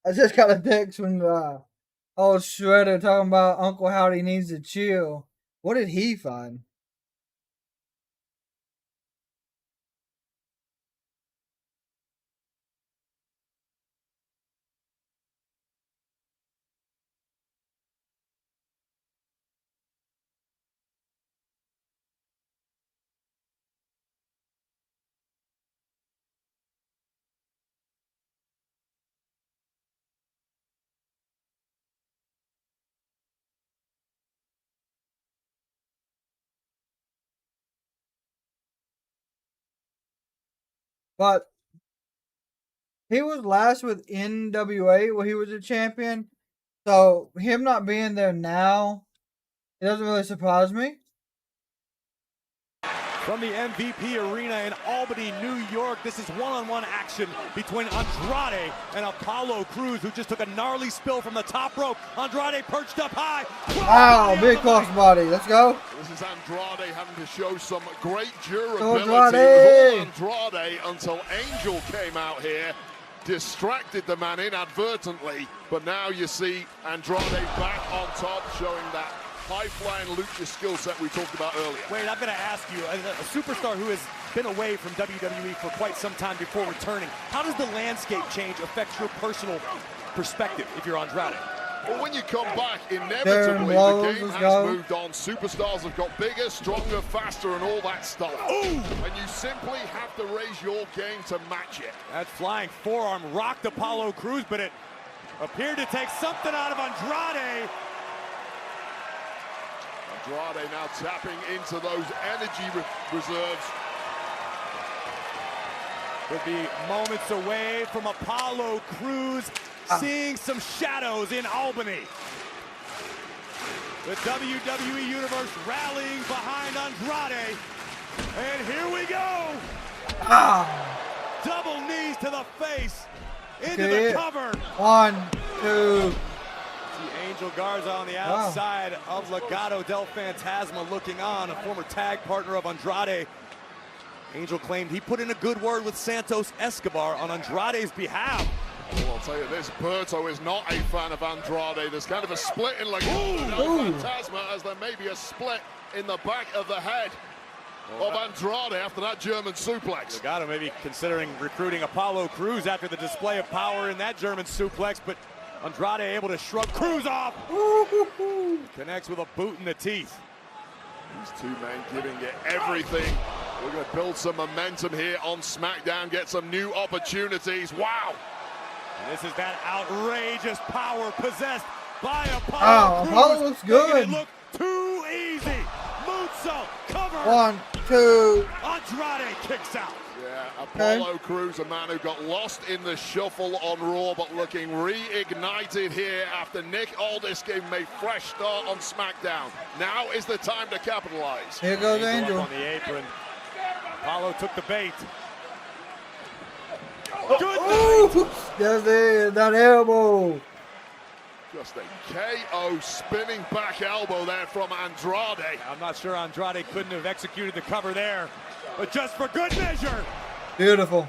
[SPEAKER 1] I just got a text from old Shredder talking about Uncle Howdy needs to chill. What did he find? But he was last with NWA where he was a champion. So him not being there now, it doesn't really surprise me.
[SPEAKER 14] From the MVP Arena in Albany, New York, this is one-on-one action between Andrade and Apollo Crews, who just took a gnarly spill from the top rope. Andrade perched up high.
[SPEAKER 1] Wow, big crossbody. Let's go.
[SPEAKER 6] This is Seconds, Andrade having to show some great durability. It was all Andrade until Angel came out here, distracted the man inadvertently, but now you see Andrade back on top, showing that high-flying lucha skill set we talked about earlier.
[SPEAKER 14] Wait, I'm going to ask you, as a superstar who has been away from WWE for quite some time before returning, how does the landscape change affect your personal perspective if you're Andrade?
[SPEAKER 6] Well, when you come back, inevitably the game has moved on. Superstars have got bigger, stronger, faster, and all that stuff. Ooh! And you simply have to raise your game to match it.
[SPEAKER 14] That flying forearm rocked Apollo Crews, but it appeared to take something out of Andrade.
[SPEAKER 6] Andrade now tapping into those energy reserves.
[SPEAKER 14] Could be moments away from Apollo Crews seeing some shadows in Albany. The WWE Universe rallying behind Andrade. And here we go. Double knees to the face. Into the cover.
[SPEAKER 1] 1, 2.
[SPEAKER 14] See Angel Garza on the outside of Legado del Fantasma looking on, a former tag partner of Andrade. Angel claimed he put in a good word with Santos Escobar on Andrade's behalf.
[SPEAKER 6] Well, I'll tell you this, Berto is not a fan of Andrade. There's kind of a split in Legado del Fantasma, as there may be a split in the back of the head of Andrade after that German suplex.
[SPEAKER 14] Legado maybe considering recruiting Apollo Crews after the display of power in that German suplex, but Andrade able to shrug Crews off. Connects with a boot in the teeth.
[SPEAKER 6] These two men giving it everything. We're going to build some momentum here on SmackDown, get some new opportunities. Wow.
[SPEAKER 14] And this is that outrageous power possessed by Apollo Crews.
[SPEAKER 1] Apollo looks good.
[SPEAKER 14] It look too easy. Moonsault cover.
[SPEAKER 1] 1, 2.
[SPEAKER 14] Andrade kicks out.
[SPEAKER 6] Yeah, Apollo Crews, a man who got lost in the shuffle on Raw, but looking reignited here after Nick Aldis gave him a fresh start on SmackDown. Now is the time to capitalize.
[SPEAKER 1] Here goes Angel.
[SPEAKER 14] On the apron. Apollo took the bait.
[SPEAKER 1] There's that elbow.
[SPEAKER 6] Just a KO spinning back elbow there from Andrade.
[SPEAKER 14] I'm not sure Andrade couldn't have executed the cover there, but just for good measure.
[SPEAKER 1] Beautiful.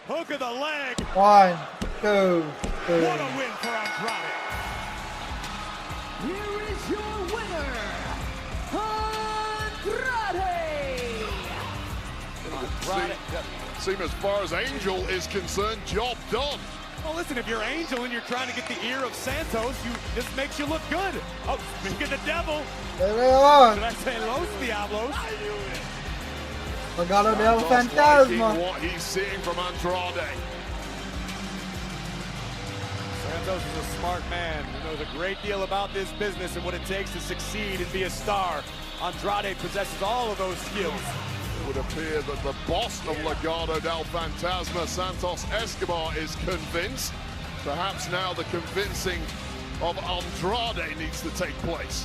[SPEAKER 14] Hook of the leg.
[SPEAKER 1] 1, 2, 3.
[SPEAKER 14] What a win for Andrade.
[SPEAKER 10] Here is your winner, Andrade.
[SPEAKER 6] Seem as far as Angel is concerned, job done.
[SPEAKER 14] Well, listen, if you're Angel and you're trying to get the ear of Santos, this makes you look good. Oh, speak of the devil.
[SPEAKER 1] There they are.
[SPEAKER 14] Did I say Los Diablos?
[SPEAKER 1] Legado del Fantasma.
[SPEAKER 6] What he's seeing from Andrade.
[SPEAKER 14] Santos is a smart man who knows a great deal about this business and what it takes to succeed and be a star. Andrade possesses all of those skills.
[SPEAKER 6] It would appear that the boss of Legado del Fantasma, Santos Escobar, is convinced. Perhaps now the convincing of Andrade needs to take place.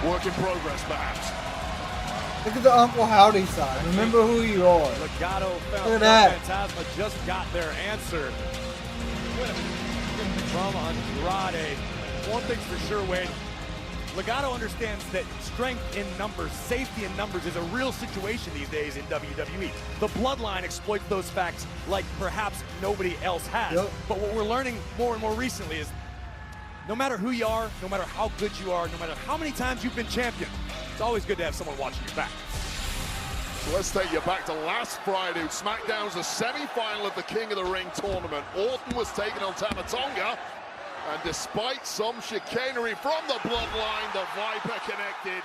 [SPEAKER 6] Work in progress, perhaps.
[SPEAKER 1] Look at the Uncle Howdy side. Remember who you are.
[SPEAKER 14] Legado
[SPEAKER 1] Look at that.
[SPEAKER 14] Fantasma just got their answer from Andrade. One thing's for sure, Wade. Legado understands that strength in numbers, safety in numbers is a real situation these days in WWE. The Bloodline exploits those facts like perhaps nobody else has.
[SPEAKER 1] Yep.
[SPEAKER 14] But what we're learning more and more recently is no matter who you are, no matter how good you are, no matter how many times you've been champion, it's always good to have someone watching your back.
[SPEAKER 6] So let's take you back to last Friday. SmackDown was the semi-final of the King of the Ring tournament. Orton was taking on Tama Tonga. And despite some chicanery from the Bloodline, the Viper connected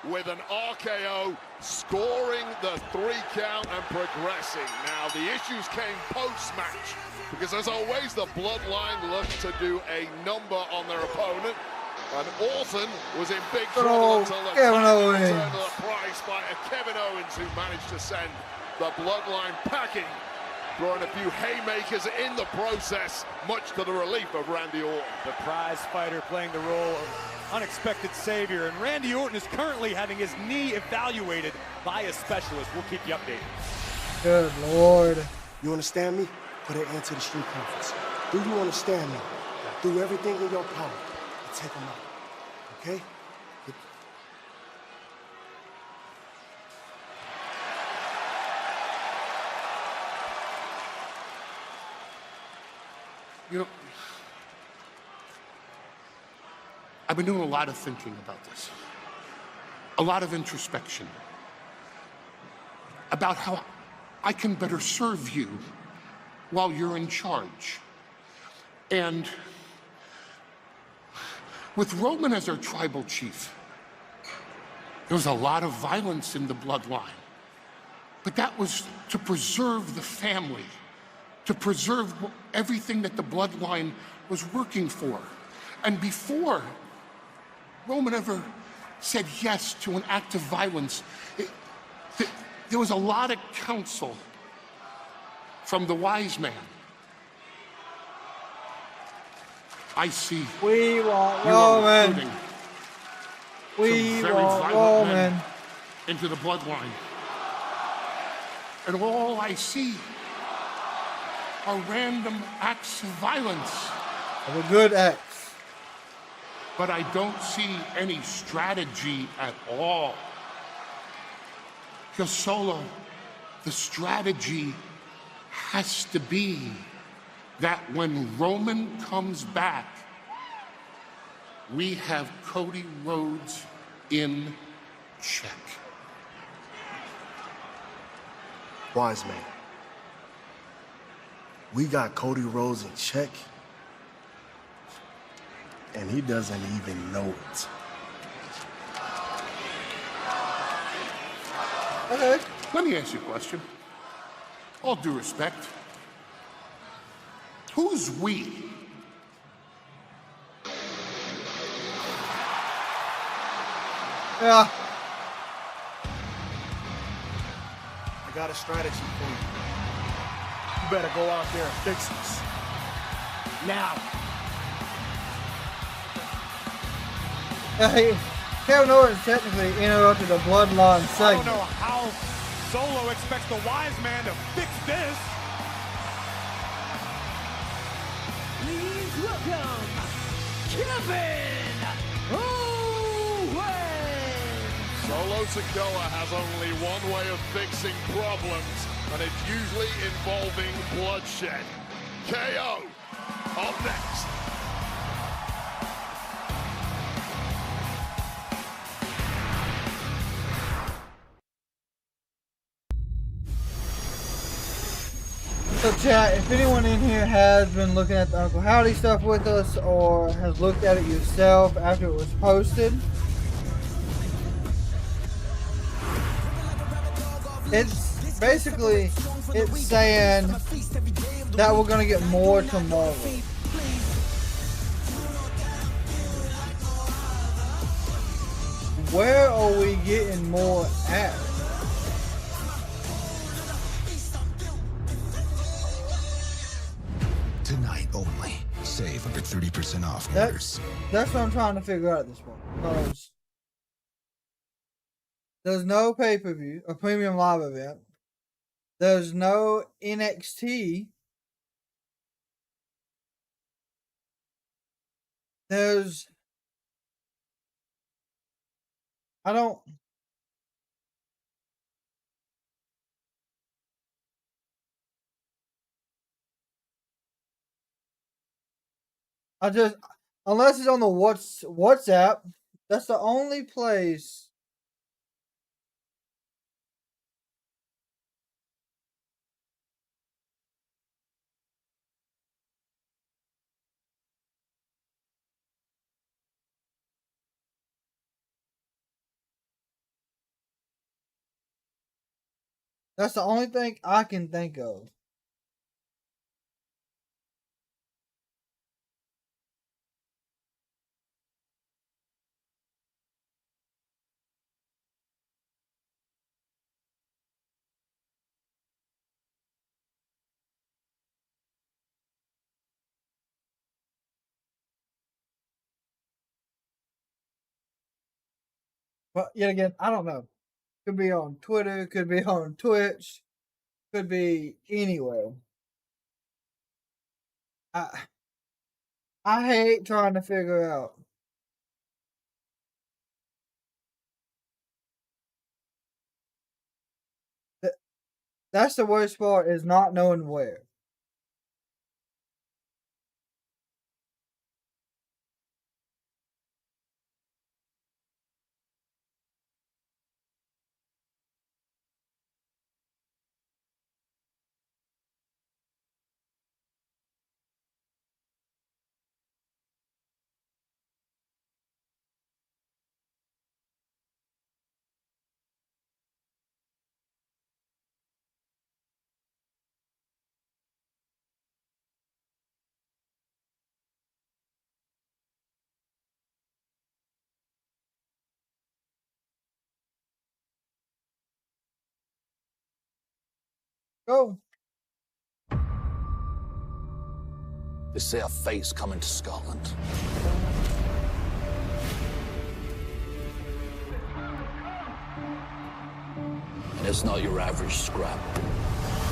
[SPEAKER 6] with an RKO, scoring the 3 count and progressing. Now, the issues came post-match, because as always, the Bloodline looked to do a number on their opponent. And Orton was in big trouble until the
[SPEAKER 1] Kevin Owens
[SPEAKER 6] turned to the price by Kevin Owens, who managed to send the Bloodline packing, throwing a few haymakers in the process, much to the relief of Randy Orton.
[SPEAKER 14] The prize fighter playing the role of unexpected savior, and Randy Orton is currently having his knee evaluated by a specialist. We'll keep you updated.
[SPEAKER 1] Good Lord.
[SPEAKER 17] You understand me? Put it into the street conference.
[SPEAKER 8] Do you understand me? Do everything in your power to take him out. Okay?
[SPEAKER 19] You know, I've been doing a lot of thinking about this, a lot of introspection about how I can better serve you while you're in charge. And with Roman as our tribal chief, there was a lot of violence in the bloodline, but that was to preserve the family, to preserve everything that the bloodline was working for. And before Roman ever said yes to an act of violence, there was a lot of counsel from the wise man. I see.
[SPEAKER 1] We want Roman. We want Roman
[SPEAKER 19] into the bloodline. And all I see are random acts of violence.
[SPEAKER 1] Of a good act.
[SPEAKER 19] But I don't see any strategy at all. Because Solo, the strategy has to be that when Roman comes back, we have Cody Rhodes in check.
[SPEAKER 8] Wise man. We got Cody Rhodes in check, and he doesn't even know it.
[SPEAKER 19] Okay. Let me ask you a question. All due respect. Who's we?
[SPEAKER 1] Yeah.
[SPEAKER 12] I got a strategy for you. You better go out there and fix this. Now.
[SPEAKER 1] Kevin Owens technically interrupted a bloodline
[SPEAKER 4] I
[SPEAKER 1] segment.
[SPEAKER 4] don't know how Solo expects the wise man to fix this.
[SPEAKER 10] Please welcome Kevin Owens!
[SPEAKER 6] Solo Sikoa has only one way of fixing problems, and it's usually involving bloodshed. KO up next.
[SPEAKER 1] So chat, if anyone in here has been looking at the Uncle Howdy stuff with us or has looked at it yourself after it was posted, it's basically, it's saying that we're going to get more tomorrow. Where are we getting more at?
[SPEAKER 20] Tonight only. Save under 30% off
[SPEAKER 1] That's what I'm trying to figure out at this point. Because there's no pay-per-view, a premium live event. There's no NXT. Unless it's on the WhatsApp, that's the only place. That's the only thing I can think of. But yet again, I don't know. Could be on Twitter, could be on Twitch, could be anywhere. I hate trying to figure out. That's the worst part, is not knowing where. Go.
[SPEAKER 21] They say a face coming to Scotland. And it's not your average scrap.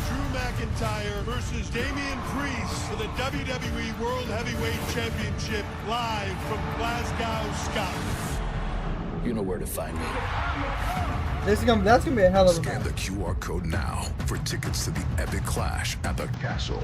[SPEAKER 4] Drew McIntyre versus Damian Priest for the WWE World Heavyweight Championship, live from Glasgow, Scotland.
[SPEAKER 21] You know where to find me.
[SPEAKER 1] That's gonna be a hell of a
[SPEAKER 20] Scan the QR code now for tickets to the epic clash at the castle.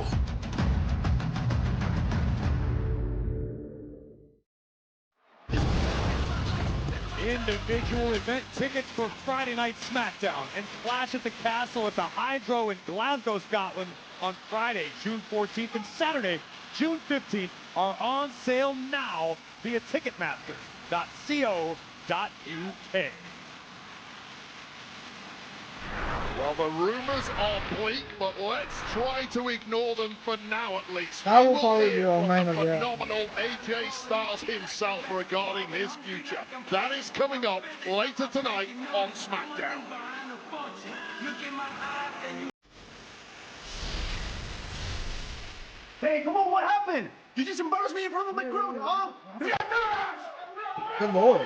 [SPEAKER 4] Individual event tickets for Friday Night Smackdown and Clash at the Castle at the Hydro in Glasgow, Scotland on Friday, June 14th and Saturday, June 15th are on sale now via Ticketmaster.co.uk.
[SPEAKER 6] Well, the rumors are bleak, but let's try to ignore them for now at least.
[SPEAKER 1] That will
[SPEAKER 6] We
[SPEAKER 1] probably be
[SPEAKER 6] hear
[SPEAKER 1] our
[SPEAKER 6] from
[SPEAKER 1] main
[SPEAKER 6] the
[SPEAKER 1] event.
[SPEAKER 6] phenomenal AJ Styles himself regarding his future. That is coming up later tonight on SmackDown.
[SPEAKER 12] Hey, come on, what happened? You just embarrassed me in front of my crew, huh?
[SPEAKER 1] Good lord.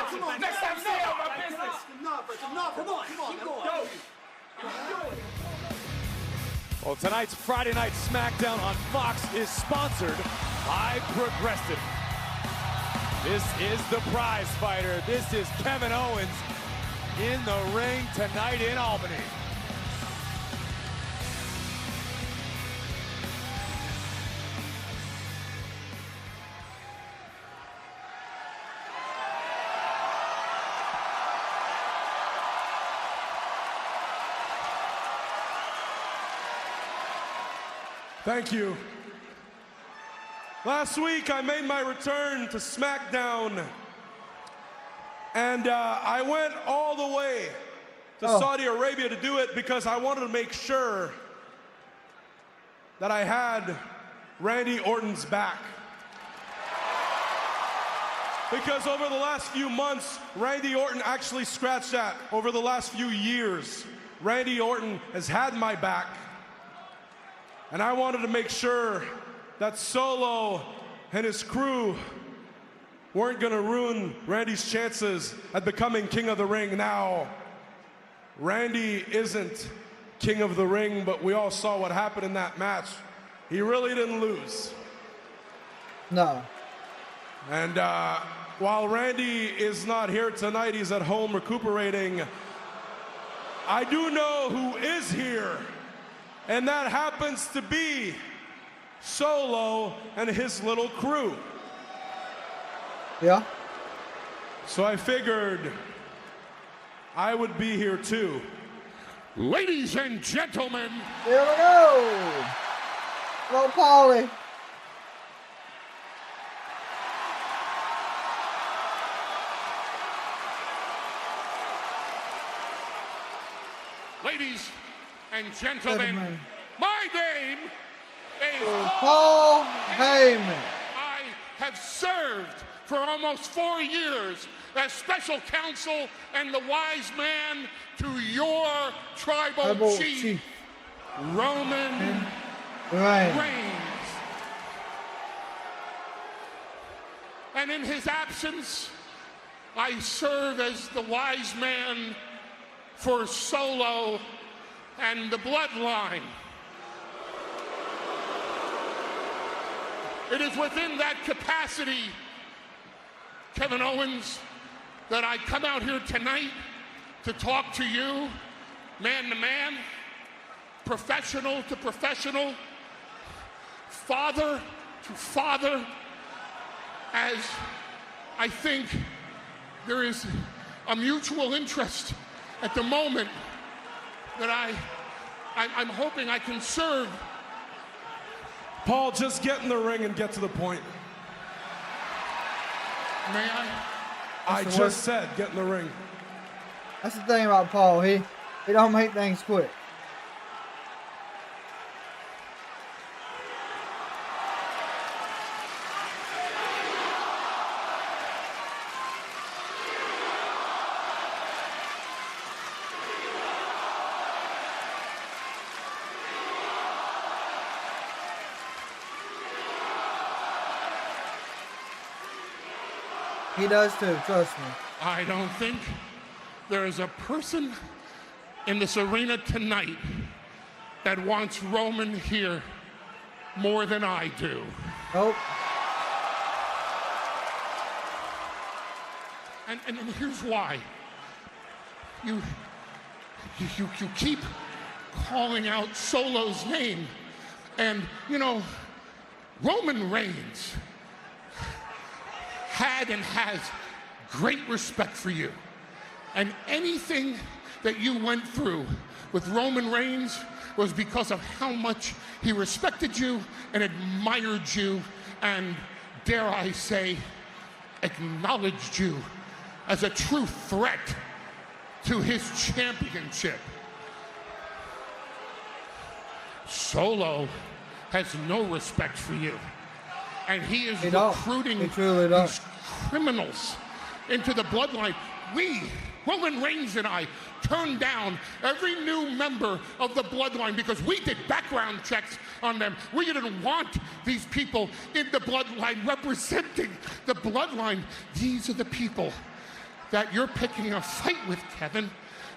[SPEAKER 12] Come on, next time stay out of my business. Come on, keep going.
[SPEAKER 14] Well, tonight's Friday Night Smackdown on Fox is sponsored by Progressive. This is the prize fighter. This is Kevin Owens in the ring tonight in Albany.
[SPEAKER 4] Thank you. Last week, I made my return to SmackDown, and I went all the way to Saudi Arabia to do it because I wanted to make sure that I had Randy Orton's back. Because over the last few months, Randy Orton actually scratched that. Over the last few years, Randy Orton has had my back. And I wanted to make sure that Solo and his crew weren't gonna ruin Randy's chances at becoming King of the Ring. Now, Randy isn't King of the Ring, but we all saw what happened in that match. He really didn't lose.
[SPEAKER 1] No.
[SPEAKER 4] And while Randy is not here tonight, he's at home recuperating. I do know who is here. And that happens to be Solo and his little crew.
[SPEAKER 1] Yeah.
[SPEAKER 4] So I figured I would be here too.
[SPEAKER 6] Ladies and gentlemen.
[SPEAKER 1] Here we go. Hello, Paulie.
[SPEAKER 6] Ladies and gentlemen, my name is
[SPEAKER 1] Paul Heyman.
[SPEAKER 6] I have served for almost 4 years as special counsel and the wise man to your tribal chief, Roman Reigns. And in his absence, I serve as the wise man
[SPEAKER 19] for Solo and the Bloodline. It is within that capacity, Kevin Owens, that I come out here tonight to talk to you, man to man, professional to professional, father to father, as I think there is a mutual interest at the moment that I'm hoping I can serve.
[SPEAKER 5] Paul, just get in the ring and get to the point.
[SPEAKER 19] May I?
[SPEAKER 5] I just said, get in the ring.
[SPEAKER 1] That's the thing about Paul. He don't make things quick. He does too, trust me.
[SPEAKER 19] I don't think there is a person in this arena tonight that wants Roman here more than I do.
[SPEAKER 1] Nope.
[SPEAKER 19] And here's why. You keep calling out Solo's name. And, you know, Roman Reigns had and has great respect for you. And anything that you went through with Roman Reigns was because of how much he respected you and admired you and, dare I say, acknowledged you as a true threat to his championship. Solo has no respect for you. And he is recruiting these criminals into the bloodline. We, Roman Reigns and I, turned down every new member of the bloodline because we did background checks on them. We didn't want these people in the bloodline representing the bloodline. These are the people that you're picking a fight with, Kevin.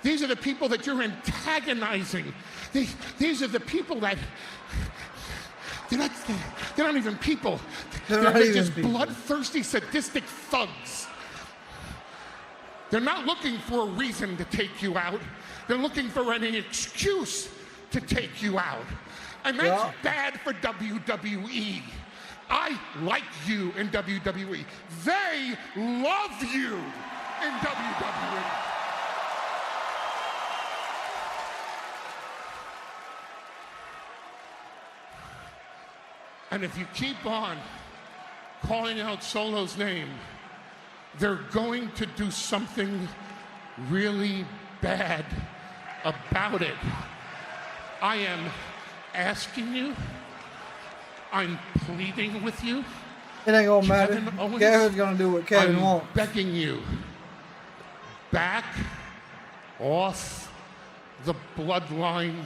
[SPEAKER 19] These are the people that you're antagonizing. These are the people that they're not even people. They're just bloodthirsty, sadistic thugs. They're not looking for a reason to take you out. They're looking for any excuse to take you out. And that's bad for WWE. I like you in WWE. They love you in WWE. And if you keep on calling out Solo's name, they're going to do something really bad about it. I am asking you, I'm pleading with you.
[SPEAKER 1] It ain't gonna matter. Kevin's gonna do what Kevin wants.
[SPEAKER 19] I'm begging you, back off the bloodline,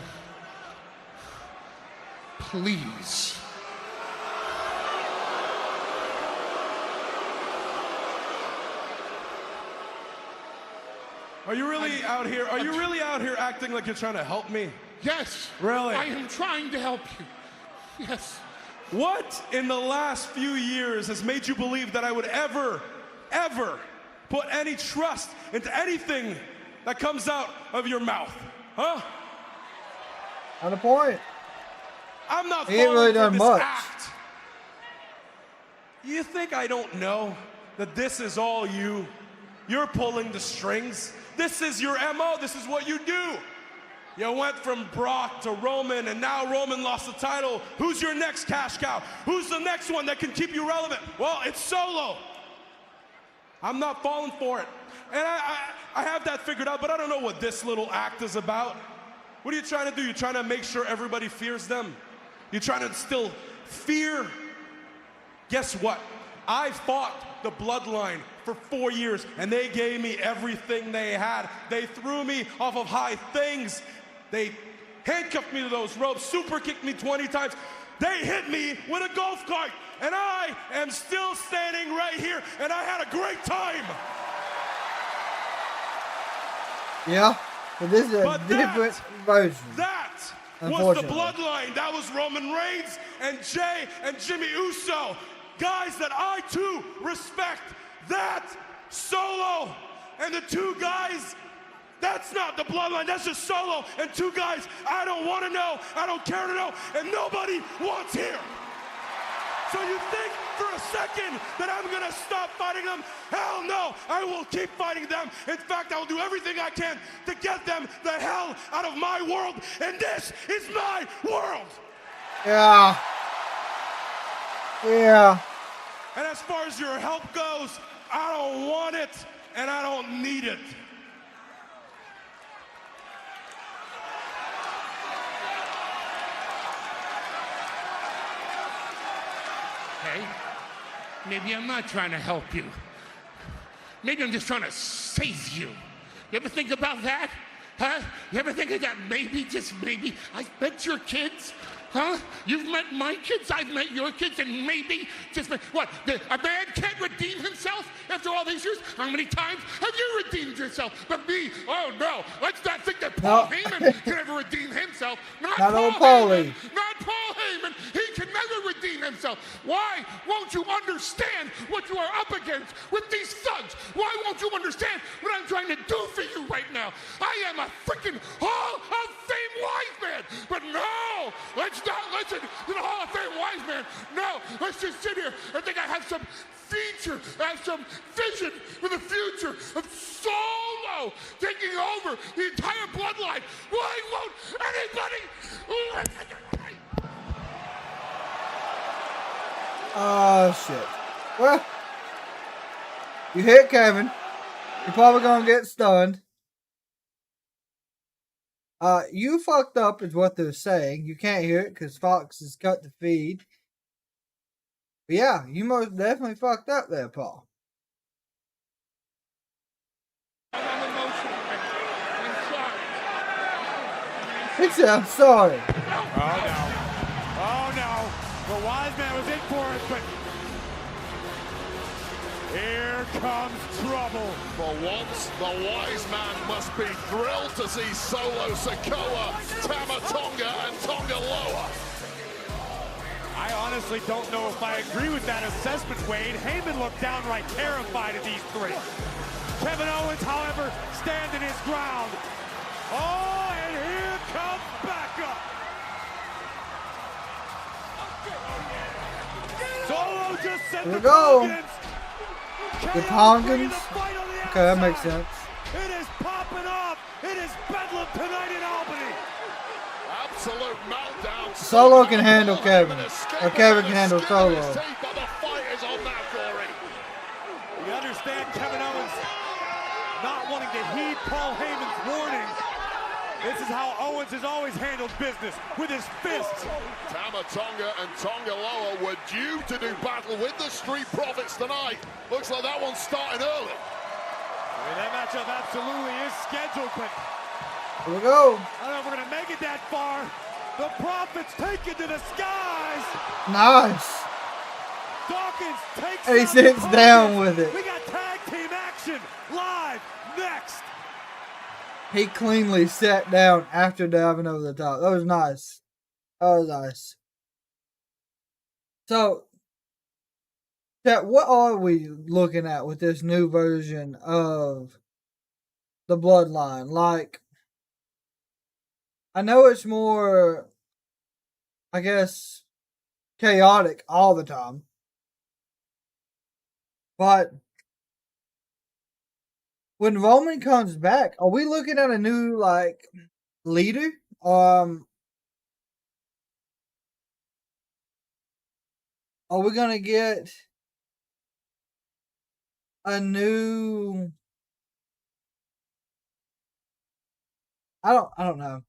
[SPEAKER 19] please.
[SPEAKER 5] Are you really out here? Are you really out here acting like you're trying to help me?
[SPEAKER 19] Yes.
[SPEAKER 5] Really?
[SPEAKER 19] I am trying to help you. Yes.
[SPEAKER 5] What in the last few years has made you believe that I would ever put any trust into anything that comes out of your mouth? Huh?
[SPEAKER 1] On the point.
[SPEAKER 5] I'm not
[SPEAKER 1] He ain't really done
[SPEAKER 5] this
[SPEAKER 1] much.
[SPEAKER 5] act. You think I don't know that this is all you? You're pulling the strings. This is your MO. This is what you do. You went from Brock to Roman, and now Roman lost the title. Who's your next cash cow? Who's the next one that can keep you relevant? Well, it's Solo. I'm not falling for it. And I have that figured out, but I don't know what this little act is about. What are you trying to do? You're trying to make sure everybody fears them? You're trying to instill fear? Guess what? I fought the bloodline for 4 years, and they gave me everything they had. They threw me off of high things. They handcuffed me to those ropes, super kicked me 20 times. They hit me with a golf cart, and I am still standing right here, and I had a great time.
[SPEAKER 1] Yeah. But this is a different version.
[SPEAKER 5] That was the
[SPEAKER 1] Unfortunately.
[SPEAKER 5] bloodline. That was Roman Reigns and Jay and Jimmy Uso. Guys that I too respect. That Solo and the two guys, that's not the bloodline. That's just Solo and two guys I don't want to know, I don't care to know, and nobody wants here. So you think for a second that I'm gonna stop fighting them? Hell no, I will keep fighting them. In fact, I will do everything I can to get them the hell out of my world, and this is my world.
[SPEAKER 1] Yeah. Yeah.
[SPEAKER 5] And as far as your help goes, I don't want it, and I don't need it.
[SPEAKER 19] Hey, maybe I'm not trying to help you. Maybe I'm just trying to save you. You ever think about that? Huh? You ever think of that maybe, just maybe? I bet your kids, huh? You've met my kids, I've met your kids, and maybe, just what? A man can't redeem himself after all these years? How many times have you redeemed yourself? But me, oh no, let's not think that Paul Heyman can ever redeem himself. Not Paul Heyman. Not Paul Heyman. He can never redeem himself. Why won't you understand what you are up against with these thugs? Why won't you understand what I'm trying to do for you right now? I am a freaking Hall of Fame wise man. But no, let's not listen to the Hall of Fame wise man. No, let's just sit here and think I have some future, I have some vision for the future of Solo taking over the entire bloodline. Why won't anybody listen to me?
[SPEAKER 1] Oh shit. Well, you hit Kevin. You're probably gonna get stunned. You fucked up is what they're saying. You can't hear it because Fox has cut the feed. But yeah, you most definitely fucked up there, Paul. He said, I'm sorry.
[SPEAKER 4] Oh no. Oh no. The wise man was in for it, but here comes trouble.
[SPEAKER 6] For once, the wise man must be thrilled to see Solo Sikoa, Tama Tonga, and Tonga Loa.
[SPEAKER 4] I honestly don't know if I agree with that assessment, Wade. Heyman looked downright terrified of these three. Kevin Owens, however, standing his ground. Oh, and here comes backup. Solo just sent
[SPEAKER 1] Here we
[SPEAKER 4] the
[SPEAKER 1] go.
[SPEAKER 4] Tongans.
[SPEAKER 1] The Tongans? Okay, that makes sense.
[SPEAKER 4] It is popping off. It is Bedlam tonight in Albany.
[SPEAKER 6] Absolute meltdown.
[SPEAKER 1] Solo can handle Kevin. Or Kevin can handle Solo.
[SPEAKER 4] We understand Kevin Owens not wanting to heed Paul Heyman's warning. This is how Owens has always handled business, with his fists.
[SPEAKER 6] Tama Tonga and Tonga Loa were due to do battle with the Street Profits tonight. Looks like that one's starting early.
[SPEAKER 4] I mean, that matchup absolutely is scheduled, but
[SPEAKER 1] Here we go.
[SPEAKER 4] I don't know if we're going to make it that far. The Profits take it to the skies.
[SPEAKER 1] Nice.
[SPEAKER 4] Dawkins takes
[SPEAKER 1] And he
[SPEAKER 4] out the
[SPEAKER 1] sits down
[SPEAKER 4] Tongans.
[SPEAKER 1] with it.
[SPEAKER 4] We got tag team action live next.
[SPEAKER 1] He cleanly sat down after diving over the top. That was nice. That was nice. So, Chat, what are we looking at with this new version of the Bloodline? Like, I know it's more, I guess, chaotic all the time. But when Roman comes back, are we looking at a new, like, leader? Are we gonna get a new? I don't know.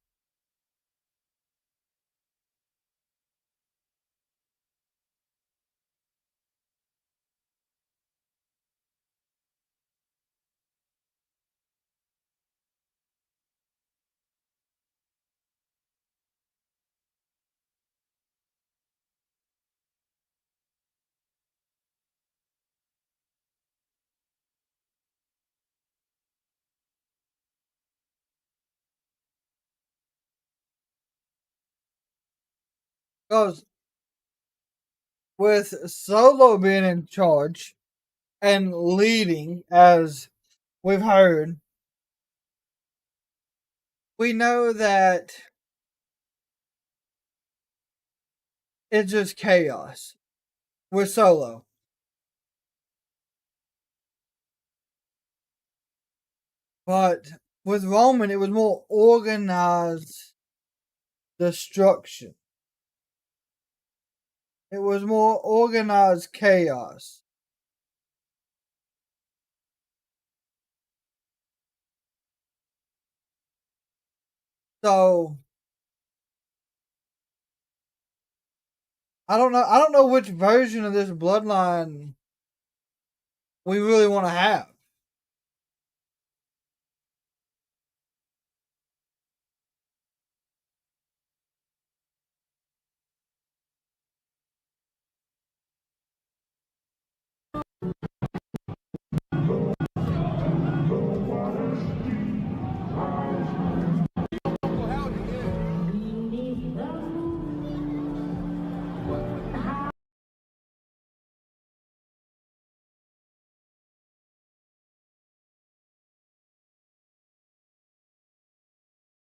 [SPEAKER 1] Because with Solo being in charge and leading, as we've heard, we know that it's just chaos with Solo. But with Roman, it was more organized destruction. It was more organized chaos. So I don't know which version of this bloodline we really want to have.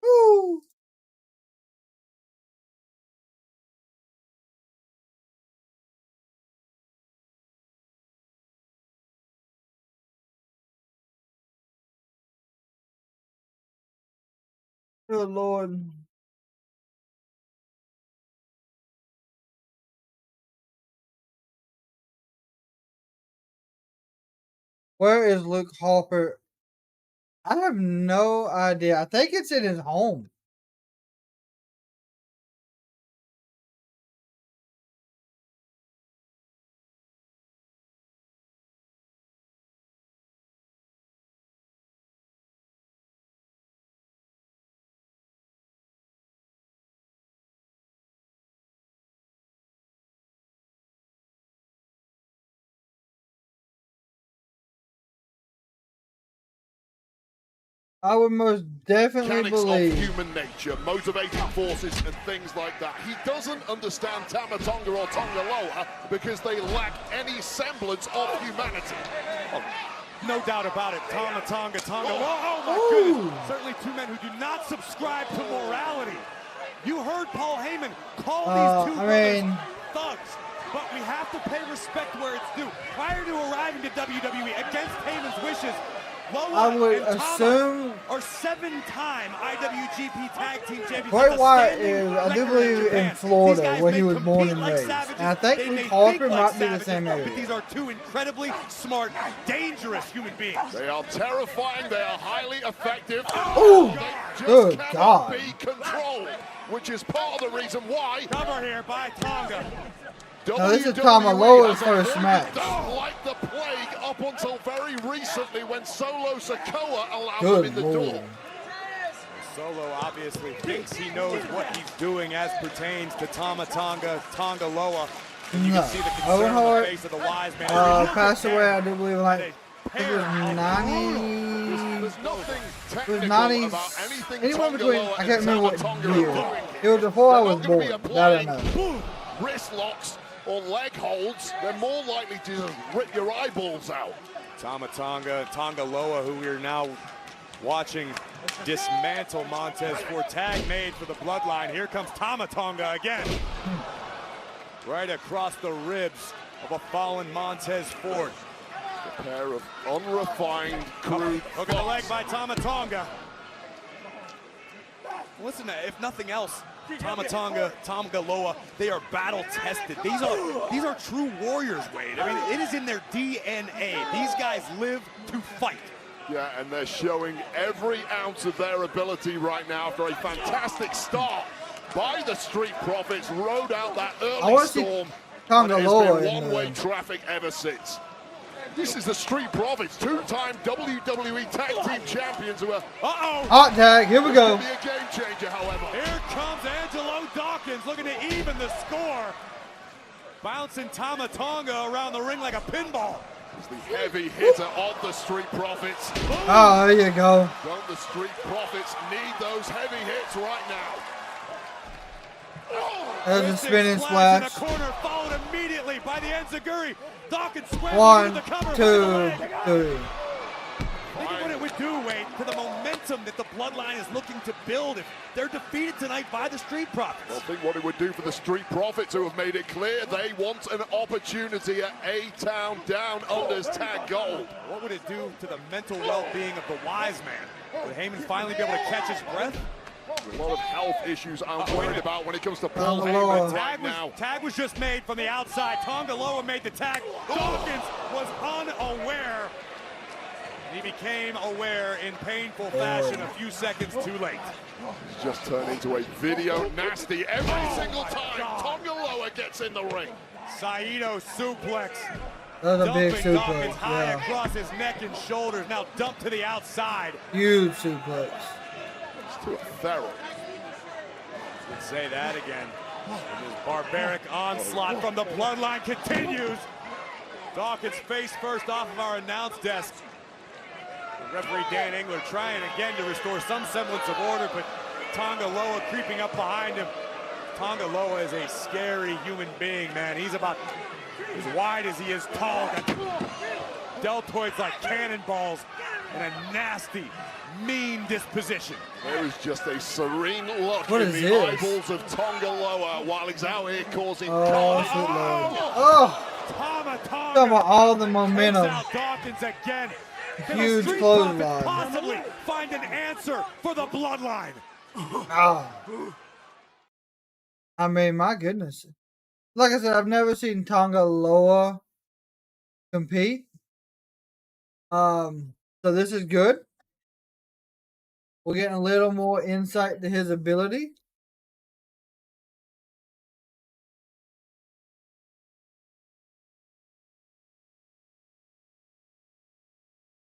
[SPEAKER 1] Woo! Good Lord. Where is Luke Harper? I have no idea. I think it's in his home. I would most definitely
[SPEAKER 6] Mechanics
[SPEAKER 1] believe.
[SPEAKER 6] of human nature, motivating forces, and things like that. He doesn't understand Tama Tonga or Tonga Loa because they lack any semblance of humanity.
[SPEAKER 14] Oh, no doubt about it. Tama Tonga, Tonga Loa. Oh my goodness. Certainly two men who do not subscribe to morality. You heard Paul Heyman call these two brothers thugs. But we have to pay respect where it's due. Prior to arriving to WWE against Heyman's wishes, Loa
[SPEAKER 1] I would
[SPEAKER 14] and
[SPEAKER 1] assume
[SPEAKER 14] are 7-time IWGP Tag Team Champions.
[SPEAKER 1] Bray Wyatt is, I do believe, in Florida, where he was born and raised. And I think Luke Harper might be the same area.
[SPEAKER 14] But these are two incredibly smart, dangerous human beings.
[SPEAKER 6] They are terrifying, they are highly effective.
[SPEAKER 1] Ooh,
[SPEAKER 6] They
[SPEAKER 1] good
[SPEAKER 6] just
[SPEAKER 1] God.
[SPEAKER 6] cannot be controlled, which is part of the reason why.
[SPEAKER 14] Cover here by Tonga.
[SPEAKER 1] Now, this is Tama Loa's first match.
[SPEAKER 6] Like the plague up until very recently when Solo Sikoa allowed
[SPEAKER 1] Good
[SPEAKER 6] him in the
[SPEAKER 1] Lord.
[SPEAKER 6] door.
[SPEAKER 14] Solo obviously thinks he knows what he's doing as pertains to Tama Tonga, Tonga Loa. And you
[SPEAKER 1] No.
[SPEAKER 14] can see the concern
[SPEAKER 1] Owen
[SPEAKER 14] on the
[SPEAKER 1] Hart
[SPEAKER 14] face of the wise man.
[SPEAKER 1] passed away, I do believe, like, I think it was 90.
[SPEAKER 6] There's nothing
[SPEAKER 1] It was
[SPEAKER 6] technical
[SPEAKER 1] 90s.
[SPEAKER 6] about anything
[SPEAKER 1] Anyone
[SPEAKER 6] Tonga
[SPEAKER 1] between,
[SPEAKER 6] Loa
[SPEAKER 1] I
[SPEAKER 6] and
[SPEAKER 1] can't remember
[SPEAKER 6] Tama
[SPEAKER 1] what
[SPEAKER 6] Tonga are
[SPEAKER 1] year.
[SPEAKER 6] doing.
[SPEAKER 1] It was before I was
[SPEAKER 6] They're not
[SPEAKER 1] born.
[SPEAKER 6] gonna be
[SPEAKER 1] That I know.
[SPEAKER 6] applying wrist locks or leg holds. They're more likely to just rip your eyeballs out.
[SPEAKER 14] Tama Tonga, Tonga Loa, who we are now watching dismantle Montez Ford. Tag made for the bloodline. Here comes Tama Tonga again. Right across the ribs of a fallen Montez Ford.
[SPEAKER 6] A pair of unrefined, crude
[SPEAKER 14] Hook of the leg by Tama Tonga. Listen, if nothing else, Tama Tonga, Tonga Loa, they are battle tested. These are true warriors, Wade. I mean, it is in their DNA. These guys live to fight.
[SPEAKER 6] Yeah, and they're showing every ounce of their ability right now after a fantastic start by the Street Profits. Rode out that early storm.
[SPEAKER 1] Tonga
[SPEAKER 6] and it's
[SPEAKER 1] Loa
[SPEAKER 6] been
[SPEAKER 1] in
[SPEAKER 6] one-way traffic ever since. This is the Street Profits, two-time WWE Tag Team Champions who are...
[SPEAKER 1] Hot tag, here we go.
[SPEAKER 6] Could be a game changer, however.
[SPEAKER 14] Here comes Angelo Dawkins looking to even the score. Bouncing Tama Tonga around the ring like a pinball.
[SPEAKER 6] He's the heavy hitter of the Street Profits.
[SPEAKER 1] Oh, there you go.
[SPEAKER 6] Don't the Street Profits need those heavy hits right now?
[SPEAKER 1] There's a spinning splash.
[SPEAKER 4] In the corner, followed immediately by the enziguri. Dawkins
[SPEAKER 1] One,
[SPEAKER 4] the cover.
[SPEAKER 1] 2, 3.
[SPEAKER 4] Think of what it would do, Wade, to the momentum that the Bloodline is looking to build if they're defeated tonight by the Street Profits.
[SPEAKER 6] I think what it would do for the Street Profits, who have made it clear they want an opportunity at A-Town Down Under's Tag Gold.
[SPEAKER 4] What would it do to the mental well-being of the Wise Man? Would Heyman finally be able to catch his breath?
[SPEAKER 6] A lot of health issues I'm worried about when it comes to Paul Heyman right now.
[SPEAKER 4] Tag was just made from the outside. Tonga Loa made the tag. Dawkins was unaware. He became aware in painful fashion a few seconds too late.
[SPEAKER 6] It's just turned into a video nasty every single time Tonga Loa gets in the ring.
[SPEAKER 4] Saito suplex.
[SPEAKER 1] That's a big
[SPEAKER 4] Dumping
[SPEAKER 1] suplex,
[SPEAKER 4] Dawkins high
[SPEAKER 1] yeah.
[SPEAKER 4] across his neck and shoulders. Now dumped to the outside.
[SPEAKER 1] Huge suplex.
[SPEAKER 6] It's to a feral.
[SPEAKER 4] Let's say that again. And this barbaric onslaught from the Bloodline continues. Dawkins face first off of our announce desk. Referee Dan Engler trying again to restore some semblance of order, but Tonga Loa creeping up behind him. Tonga Loa is a scary human being, man. He's about as wide as he is tall. Got deltoids like cannonballs and a nasty, mean disposition.
[SPEAKER 6] There is just a serene look
[SPEAKER 1] What
[SPEAKER 6] in
[SPEAKER 1] is
[SPEAKER 6] the
[SPEAKER 1] this?
[SPEAKER 6] eyeballs of Tonga Loa while he's out here causing
[SPEAKER 1] Oh, sweet Lord. Oh!
[SPEAKER 4] Tonga
[SPEAKER 1] Talking about all the momentum.
[SPEAKER 4] takes out Dawkins again. Can the
[SPEAKER 1] Huge
[SPEAKER 4] Street
[SPEAKER 1] clothesline.
[SPEAKER 4] Profits possibly find an answer for the Bloodline?
[SPEAKER 1] Oh. I mean, my goodness. Like I said, I've never seen Tonga Loa compete. So this is good. We're getting a little more insight to his ability.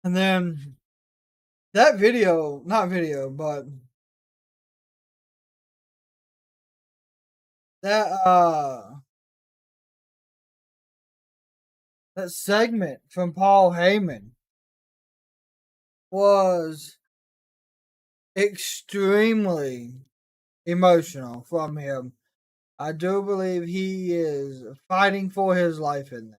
[SPEAKER 1] And then that video, not video, but that segment from Paul Heyman was extremely emotional from him. I do believe he is fighting for his life in there.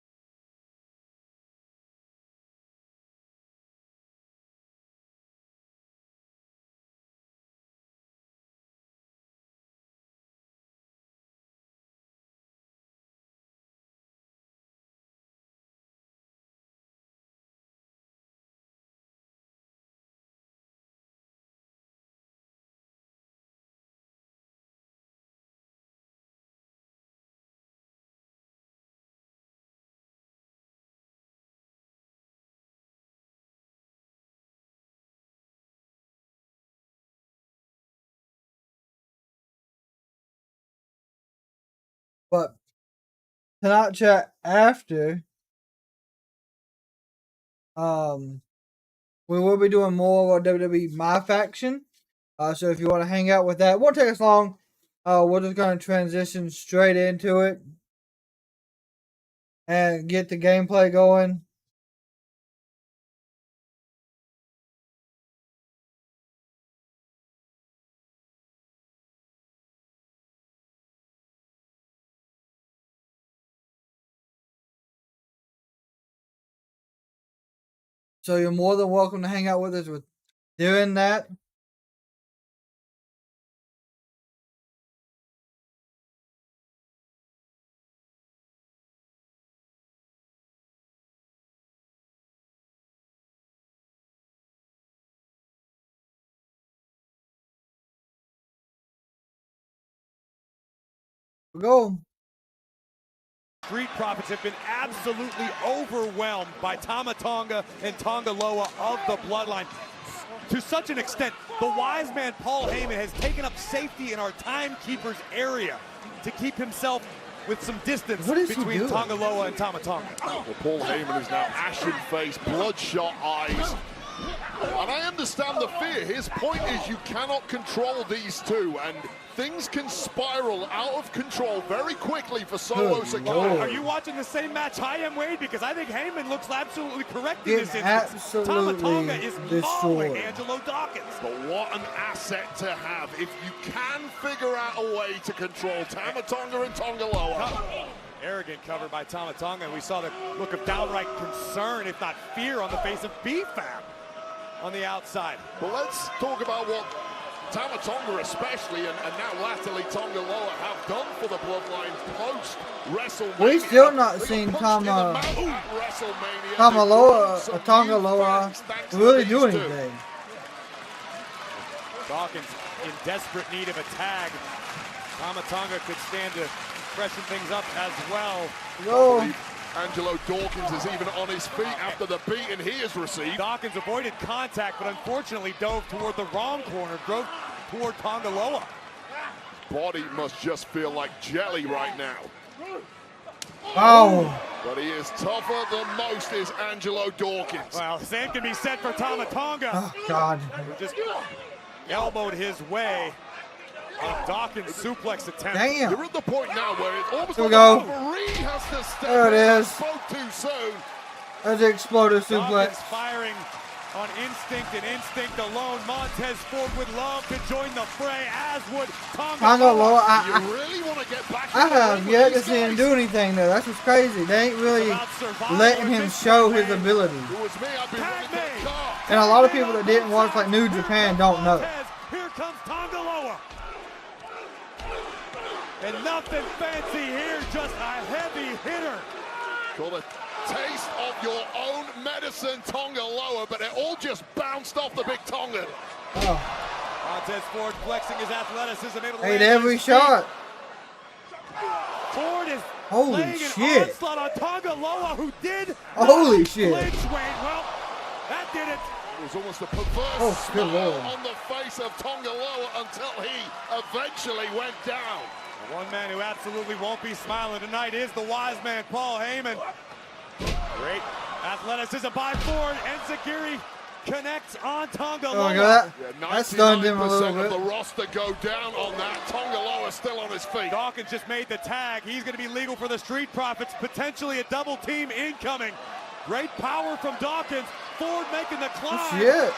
[SPEAKER 1] But tonight chat after, we will be doing more of our WWE My Faction. So if you want to hang out with that, it won't take us long. We're just going to transition straight into it and get the gameplay going. So you're more than welcome to hang out with us with doing that. Go.
[SPEAKER 4] Street Profits have been absolutely overwhelmed by Tama Tonga and Tonga Loa of the Bloodline. To such an extent, the wise man Paul Heyman has taken up safety in our timekeeper's area to keep himself with some distance between Tonga Loa and Tama Tonga.
[SPEAKER 6] Well, Paul Heyman is now ashen-faced, bloodshot eyes, And I understand the fear. His point is you cannot control these two, and things can spiral out of control very quickly for Solo Sikoa.
[SPEAKER 14] Are you watching the same match I am, Wade? Because I think Heyman looks absolutely correct in this instance. Tama Tonga is mauling Angelo Dawkins.
[SPEAKER 6] But what an asset to have if you can figure out a way to control Tama Tonga and Tonga Loa.
[SPEAKER 14] Arrogant cover by Tama Tonga, and we saw the look of downright concern, if not fear, on the face of B-Fab on the outside.
[SPEAKER 6] But let's talk about what Tama Tonga especially, and now latterly Tonga Loa have done for the Bloodline post-WrestleMania.
[SPEAKER 1] We've still not seen Tonga Loa really do anything.
[SPEAKER 14] Dawkins in desperate need of a tag. Tama Tonga could stand to freshen things up as well.
[SPEAKER 1] No.
[SPEAKER 6] Angelo Dawkins is even on his feet after the beating he has received.
[SPEAKER 14] Dawkins avoided contact, but unfortunately dove toward the wrong corner, drove toward Tonga Loa.
[SPEAKER 6] Body must just feel like jelly right now.
[SPEAKER 1] Oh.
[SPEAKER 6] But he is tougher than most, is Angelo Dawkins.
[SPEAKER 14] Well, the same can be said for Tama Tonga.
[SPEAKER 1] Oh, God.
[SPEAKER 14] Who just elbowed his way on Dawkins' suplex attempt.
[SPEAKER 1] Damn.
[SPEAKER 6] You're at the point now where it's almost
[SPEAKER 1] Here we
[SPEAKER 6] like
[SPEAKER 1] go.
[SPEAKER 6] the referee has to step
[SPEAKER 1] There it
[SPEAKER 6] in.
[SPEAKER 1] is.
[SPEAKER 6] Spoke too soon.
[SPEAKER 1] There's the exploder suplex.
[SPEAKER 14] Dawkins firing on instinct and instinct alone. Montez Ford would love to join the fray, as would
[SPEAKER 1] Tonga Loa.
[SPEAKER 6] You really want to get back
[SPEAKER 1] I
[SPEAKER 6] in the
[SPEAKER 1] have
[SPEAKER 6] ring with
[SPEAKER 1] yet to
[SPEAKER 6] these
[SPEAKER 1] see him
[SPEAKER 6] guys?
[SPEAKER 1] do anything though. That's what's crazy. They ain't really letting him show his ability.
[SPEAKER 6] If it was me, I'd be running to the car.
[SPEAKER 1] And a lot of people that didn't watch like New Japan don't know.
[SPEAKER 14] Here comes Tonga Loa. And nothing fancy here, just a heavy hitter.
[SPEAKER 6] Call it taste of your own medicine, Tonga Loa, but it all just bounced off the big Tongan.
[SPEAKER 14] Montez Ford flexing his athleticism. Able to
[SPEAKER 1] Ate
[SPEAKER 14] land
[SPEAKER 1] every
[SPEAKER 14] his feet.
[SPEAKER 1] shot.
[SPEAKER 14] Ford is
[SPEAKER 1] Holy
[SPEAKER 14] laying
[SPEAKER 1] shit.
[SPEAKER 14] an onslaught on Tonga Loa, who did
[SPEAKER 1] Holy
[SPEAKER 14] not
[SPEAKER 1] shit.
[SPEAKER 14] flinch, Wayne. Well, that did it.
[SPEAKER 6] It was almost a perverse
[SPEAKER 1] Oh, good
[SPEAKER 6] smile
[SPEAKER 1] Lord.
[SPEAKER 6] on the face of Tonga Loa until he eventually went down.
[SPEAKER 14] The one man who absolutely won't be smiling tonight is the wise man, Paul Heyman. Great athleticism by Ford. Enziguri connects on Tonga
[SPEAKER 1] Oh,
[SPEAKER 14] Loa.
[SPEAKER 1] look at that.
[SPEAKER 6] Yeah,
[SPEAKER 1] That stunned him a
[SPEAKER 6] 99%
[SPEAKER 1] little
[SPEAKER 6] of
[SPEAKER 1] bit.
[SPEAKER 6] the roster go down on that. Tonga Loa still on his feet.
[SPEAKER 14] Dawkins just made the tag. He's going to be legal for the Street Profits. Potentially a double team incoming. Great power from Dawkins. Ford making the climb.
[SPEAKER 1] Oh, shit.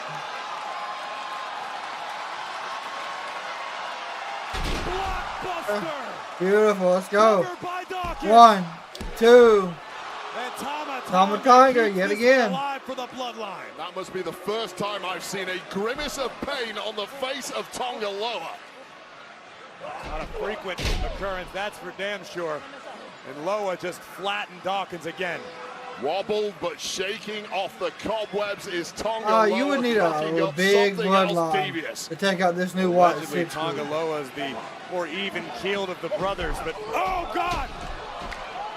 [SPEAKER 14] Blockbuster.
[SPEAKER 1] Beautiful. Let's go.
[SPEAKER 14] Cover by Dawkins.
[SPEAKER 1] 1, 2.
[SPEAKER 14] And
[SPEAKER 1] Tama Tonga yet
[SPEAKER 14] keeps this
[SPEAKER 1] again.
[SPEAKER 14] alive for the bloodline.
[SPEAKER 6] That must be the first time I've seen a grimace of pain on the face of Tonga Loa.
[SPEAKER 14] Not a frequent occurrence, that's for damn sure. And Loa just flattened Dawkins again.
[SPEAKER 6] Wobbled but shaking off the cobwebs is Tonga
[SPEAKER 1] Oh,
[SPEAKER 6] Loa.
[SPEAKER 1] you would need
[SPEAKER 6] cooking
[SPEAKER 1] a
[SPEAKER 6] up
[SPEAKER 1] big
[SPEAKER 6] something else
[SPEAKER 1] bloodline
[SPEAKER 6] devious.
[SPEAKER 1] to take out this new white
[SPEAKER 14] Allegedly,
[SPEAKER 1] six.
[SPEAKER 14] Tonga Loa is the more even-keeled of the brothers, but oh God!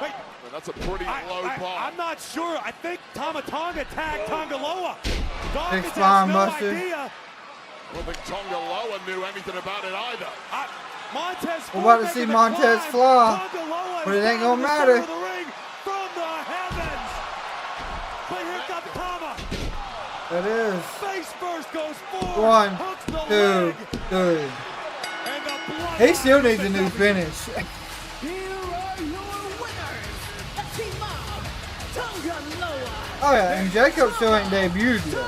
[SPEAKER 14] Wait,
[SPEAKER 6] And that's a pretty low bar.
[SPEAKER 14] I'm not sure. I think Tama Tonga tagged Tonga Loa. Dawkins
[SPEAKER 1] Big
[SPEAKER 14] has
[SPEAKER 1] spine
[SPEAKER 14] no
[SPEAKER 1] buster.
[SPEAKER 14] idea.
[SPEAKER 6] I don't think Tonga Loa knew anything about it either.
[SPEAKER 14] Montez
[SPEAKER 1] We're about to
[SPEAKER 14] Ford
[SPEAKER 1] see
[SPEAKER 14] making the
[SPEAKER 1] Montez
[SPEAKER 14] climb.
[SPEAKER 1] fly,
[SPEAKER 14] Tonga Loa
[SPEAKER 1] but
[SPEAKER 14] is
[SPEAKER 1] it ain't
[SPEAKER 14] down
[SPEAKER 1] gonna
[SPEAKER 14] in the
[SPEAKER 1] matter.
[SPEAKER 14] center of the ring from the heavens. But here comes Tama.
[SPEAKER 1] It is.
[SPEAKER 14] Face first goes forward.
[SPEAKER 1] 1,
[SPEAKER 14] Hooks the
[SPEAKER 1] 2,
[SPEAKER 14] leg.
[SPEAKER 1] 3.
[SPEAKER 14] And the blood
[SPEAKER 1] He still needs a new finish.
[SPEAKER 10] Here are your winners, Team Mob, Tonga Loa.
[SPEAKER 1] Oh yeah, and Jacob still ain't debuted yet.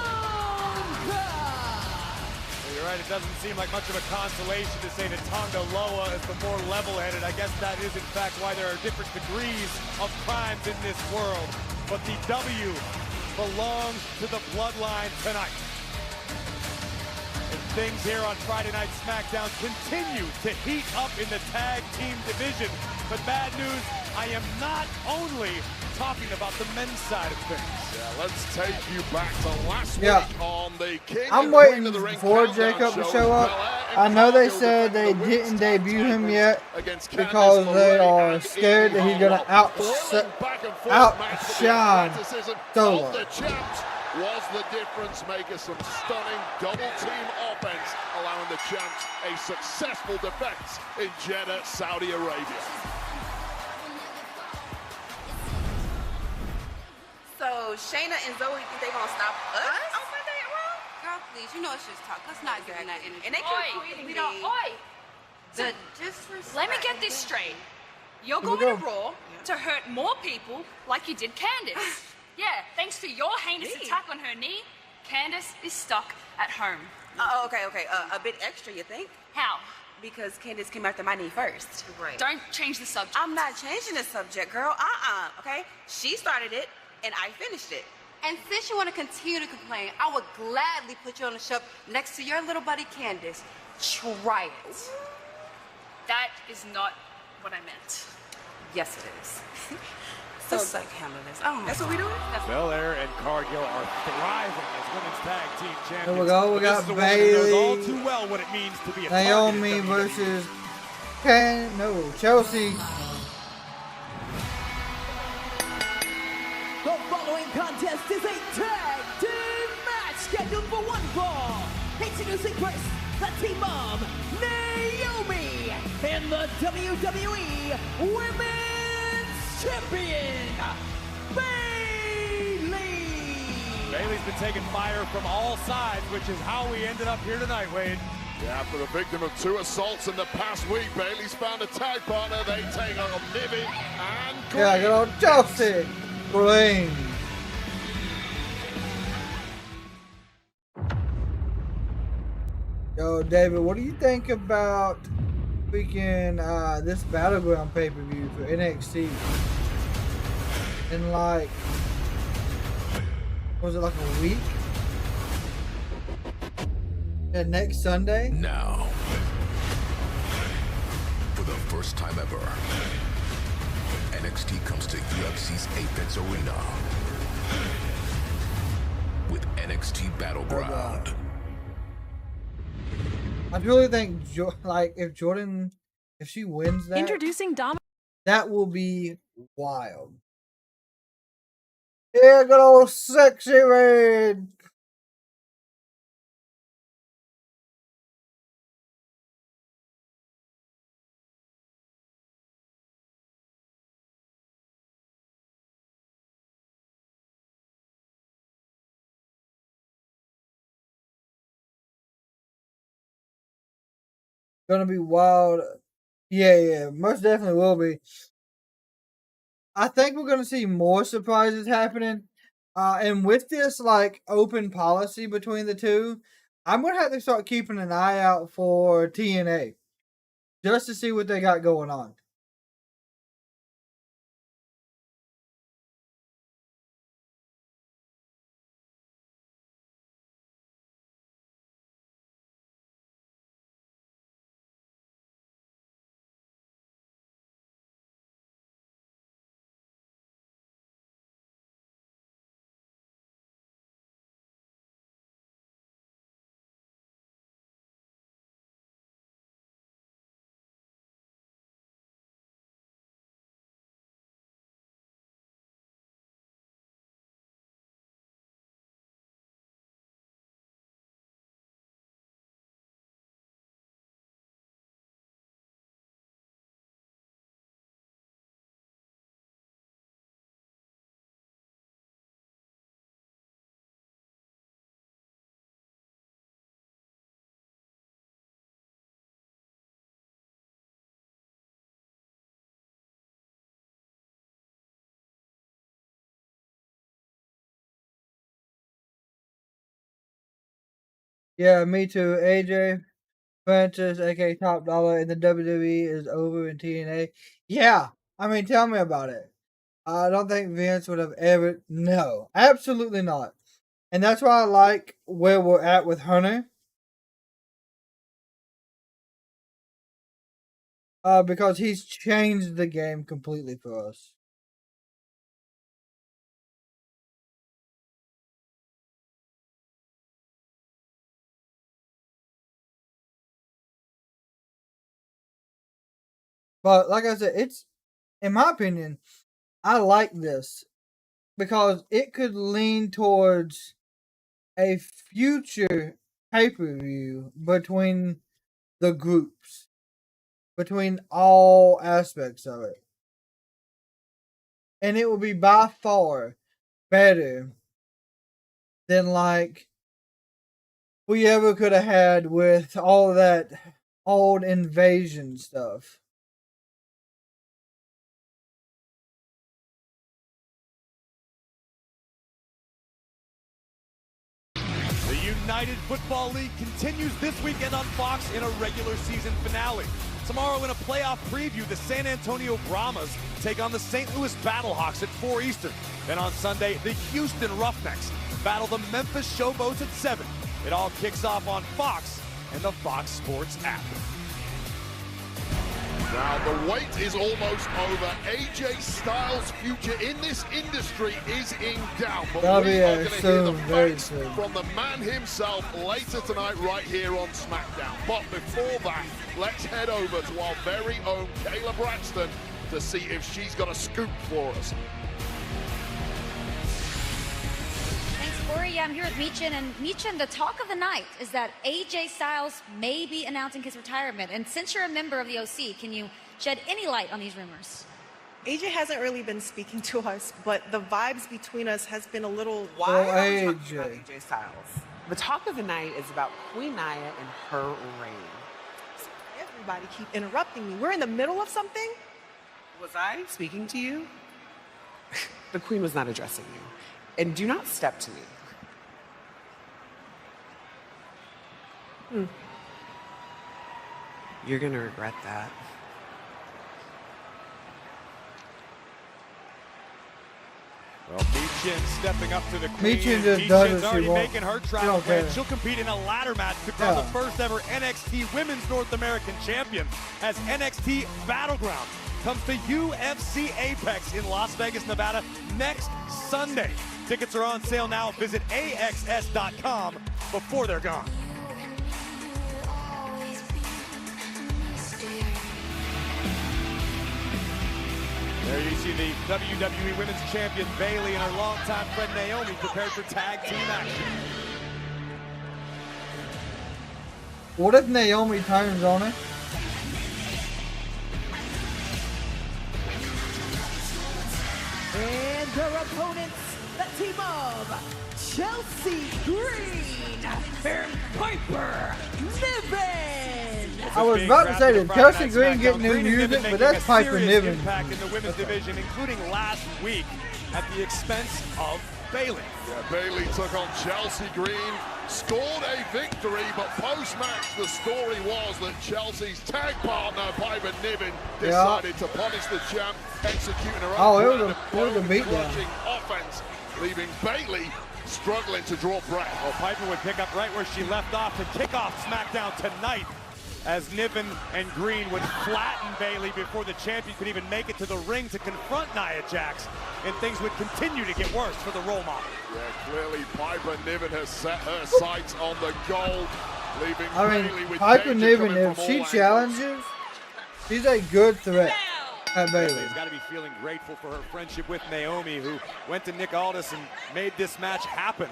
[SPEAKER 14] You're right, it doesn't seem like much of a consolation to say that Tonga Loa is the more level-headed. I guess that is in fact why there are different degrees of crimes in this world. But the W belongs to the bloodline tonight. And things here on Friday Night SmackDown continue to heat up in the tag team division. But bad news, I am not only talking about the men's side of things.
[SPEAKER 6] Yeah, let's take you back to last
[SPEAKER 1] Yeah.
[SPEAKER 6] week on the King
[SPEAKER 1] I'm
[SPEAKER 6] and Queen
[SPEAKER 1] waiting
[SPEAKER 6] of the Ring
[SPEAKER 1] for
[SPEAKER 6] Countdown
[SPEAKER 1] Jacob to
[SPEAKER 6] show.
[SPEAKER 1] show up.
[SPEAKER 6] Belair and
[SPEAKER 1] I know they
[SPEAKER 6] Cargill
[SPEAKER 1] said they
[SPEAKER 6] defending the
[SPEAKER 1] didn't
[SPEAKER 6] women's tag
[SPEAKER 1] debut
[SPEAKER 6] title
[SPEAKER 1] him yet
[SPEAKER 6] against
[SPEAKER 1] because
[SPEAKER 6] Candice
[SPEAKER 1] they
[SPEAKER 6] LeRae
[SPEAKER 1] are
[SPEAKER 6] and
[SPEAKER 1] scared that he's
[SPEAKER 6] Ivy
[SPEAKER 1] gonna
[SPEAKER 6] Hall. Thrilling back and forth match for the
[SPEAKER 1] outshine
[SPEAKER 6] athleticism
[SPEAKER 1] Solo.
[SPEAKER 6] of the champs was the difference maker. Some stunning double team offense, allowing the champs a successful defense in Jeddah, Saudi Arabia.
[SPEAKER 11] So Shayna and Zoe think they gonna stop us on Monday?
[SPEAKER 7] please. You know it's just talk. Let's not give them that energy.
[SPEAKER 11] And they keep tweeting
[SPEAKER 7] we
[SPEAKER 11] me.
[SPEAKER 7] don't. Oi!
[SPEAKER 11] The
[SPEAKER 15] Let me get this straight. You're
[SPEAKER 1] Here we
[SPEAKER 15] going to
[SPEAKER 1] go.
[SPEAKER 15] Raw to hurt more people like you did Candace. Yeah, thanks to your heinous
[SPEAKER 11] Me?
[SPEAKER 15] attack on her knee, Candace is stuck at home.
[SPEAKER 11] Okay. A bit extra, you think?
[SPEAKER 15] How?
[SPEAKER 11] Because Candace came after my knee first.
[SPEAKER 7] Right.
[SPEAKER 15] Don't change the subject.
[SPEAKER 11] I'm not changing the subject, girl. Okay? She started it, and I finished it.
[SPEAKER 7] And since you want to continue to complain, I would gladly put you on the shelf next to your little buddy Candace. Try it.
[SPEAKER 15] That is not what I meant.
[SPEAKER 11] Yes, it is. So it's like handle this. Oh, that's what we doing?
[SPEAKER 14] Belair and Cargill are thriving as women's tag team champions.
[SPEAKER 1] Here we go. We
[SPEAKER 14] But this
[SPEAKER 1] got
[SPEAKER 14] is a woman who knows all
[SPEAKER 1] Bayley,
[SPEAKER 14] too well what it means to be a
[SPEAKER 1] Naomi
[SPEAKER 14] target in WWE.
[SPEAKER 1] versus Chelsea.
[SPEAKER 10] The following contest is a tag team match scheduled for one fall. Introducing first, the team of Naomi and the WWE Women's Champion, Bayley.
[SPEAKER 14] Bayley's been taking fire from all sides, which is how we ended up here tonight, Wade.
[SPEAKER 6] Yeah, for the victim of 2 assaults in the past week, Bayley's found a tag partner. They take on Niven and Green.
[SPEAKER 1] Yeah, good old Chelsea Green. Yo, David, what do you think about freaking this Battleground pay-per-view for NXT? In like, was it like a week? Yeah, next Sunday?
[SPEAKER 20] Now, for the first time ever, NXT comes to UFC's Apex Arena with NXT Battleground.
[SPEAKER 1] I really think, like, if Jordan, if she wins that,
[SPEAKER 15] Introducing Dom.
[SPEAKER 1] that will be wild. Yeah, good old Sexy Red. Gonna be wild. Yeah, most definitely will be. I think we're gonna see more surprises happening. And with this like open policy between the two, I'm gonna have to start keeping an eye out for TNA just to see what they got going on. Yeah, me too. AJ Francis, aka Top Dollar in the WWE, is over in TNA. Yeah, I mean, tell me about it. I don't think Vince would have ever. No, absolutely not. And that's why I like where we're at with Hunter. Because he's changed the game completely for us. But like I said, it's, in my opinion, I like this because it could lean towards a future pay-per-view between the groups, between all aspects of it. And it will be by far better than like we ever could have had with all that old invasion stuff.
[SPEAKER 14] The United Football League continues this weekend on Fox in a regular season finale. Tomorrow in a playoff preview, the San Antonio Brahmas take on the St. Louis Battlehawks at 4 Eastern. Then on Sunday, the Houston Roughnecks battle the Memphis Showboats at 7. It all kicks off on Fox and the Fox Sports app.
[SPEAKER 6] Now the wait is almost over. AJ Styles' future in this industry is in doubt. But we are going to hear the facts from the man himself later tonight right here on SmackDown. But before that, let's head over to our very own Kayla Braxton to see if she's got a scoop for us.
[SPEAKER 16] Corey, I'm here with Meechin, and Meechin, the talk of the night is that AJ Styles may be announcing his retirement. And since you're a member of the OC, can you shed any light on these rumors?
[SPEAKER 3] AJ hasn't really been speaking to us, but the vibes between us has been a little
[SPEAKER 22] wild.
[SPEAKER 1] Oh,
[SPEAKER 22] AJ Styles. The talk of the night is about Queen Nia and her reign.
[SPEAKER 3] Everybody keep interrupting me. We're in the middle of something.
[SPEAKER 22] Was I speaking to you? The Queen was not addressing you. And do not step to me. You're gonna regret that.
[SPEAKER 14] Well, Meechin stepping up to the Queen.
[SPEAKER 1] Meechin just does what she
[SPEAKER 14] already
[SPEAKER 1] wants.
[SPEAKER 14] making her
[SPEAKER 1] She
[SPEAKER 14] travel
[SPEAKER 1] don't care.
[SPEAKER 14] plans. She'll compete in a ladder match to crown the first ever NXT Women's North American Champion as NXT Battleground comes to UFC Apex in Las Vegas, Nevada next Sunday. Tickets are on sale now. Visit AXS.com before they're gone. There you see the WWE Women's Champion Bayley and her longtime friend Naomi prepared for tag team action.
[SPEAKER 1] What if Naomi turns on it?
[SPEAKER 10] And their opponents, the team of Chelsea Green and Piper Niven.
[SPEAKER 1] I was about to say that Chelsea Green getting new music, but that's Piper Niven.
[SPEAKER 14] Impact in the women's division, including last week at the expense of Bayley.
[SPEAKER 6] Yeah, Bayley took on Chelsea Green, scored a victory, but post-match the story was that Chelsea's tag partner Piper Niven decided to punish the champ, executing her own bone-crushing offense, leaving Bayley struggling to draw breath.
[SPEAKER 14] Well, Piper would pick up right where she left off to kick off SmackDown tonight, as Niven and Green would flatten Bayley before the champion could even make it to the ring to confront Nia Jax, and things would continue to get worse for the role model.
[SPEAKER 6] Yeah, clearly Piper Niven has set her sights on the gold, leaving Bayley with
[SPEAKER 1] Piper
[SPEAKER 6] danger
[SPEAKER 1] Niven,
[SPEAKER 6] coming
[SPEAKER 1] if
[SPEAKER 6] from
[SPEAKER 1] she
[SPEAKER 6] all
[SPEAKER 1] challenges, she's a good threat at Bayley.
[SPEAKER 14] Bayley's got to be feeling grateful for her friendship with Naomi, who went to Nick Aldis and made this match happen.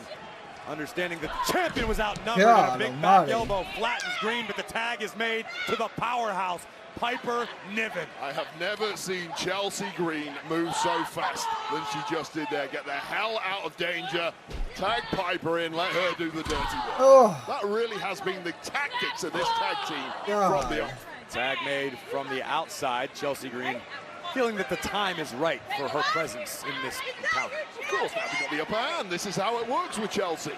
[SPEAKER 14] Understanding that the champion was outnumbered, and a big back elbow flattens Green, but the tag is made to the powerhouse, Piper Niven.
[SPEAKER 6] I have never seen Chelsea Green move so fast than she just did there. Get the hell out of danger, tag Piper in, let her do the dirty work.
[SPEAKER 1] Oh.
[SPEAKER 6] That really has been the tactics of this tag team from the off.
[SPEAKER 14] Tag made from the outside, Chelsea Green feeling that the time is right for her presence in this encounter.
[SPEAKER 6] Of course, now we got the upper hand. This is how it works with Chelsea.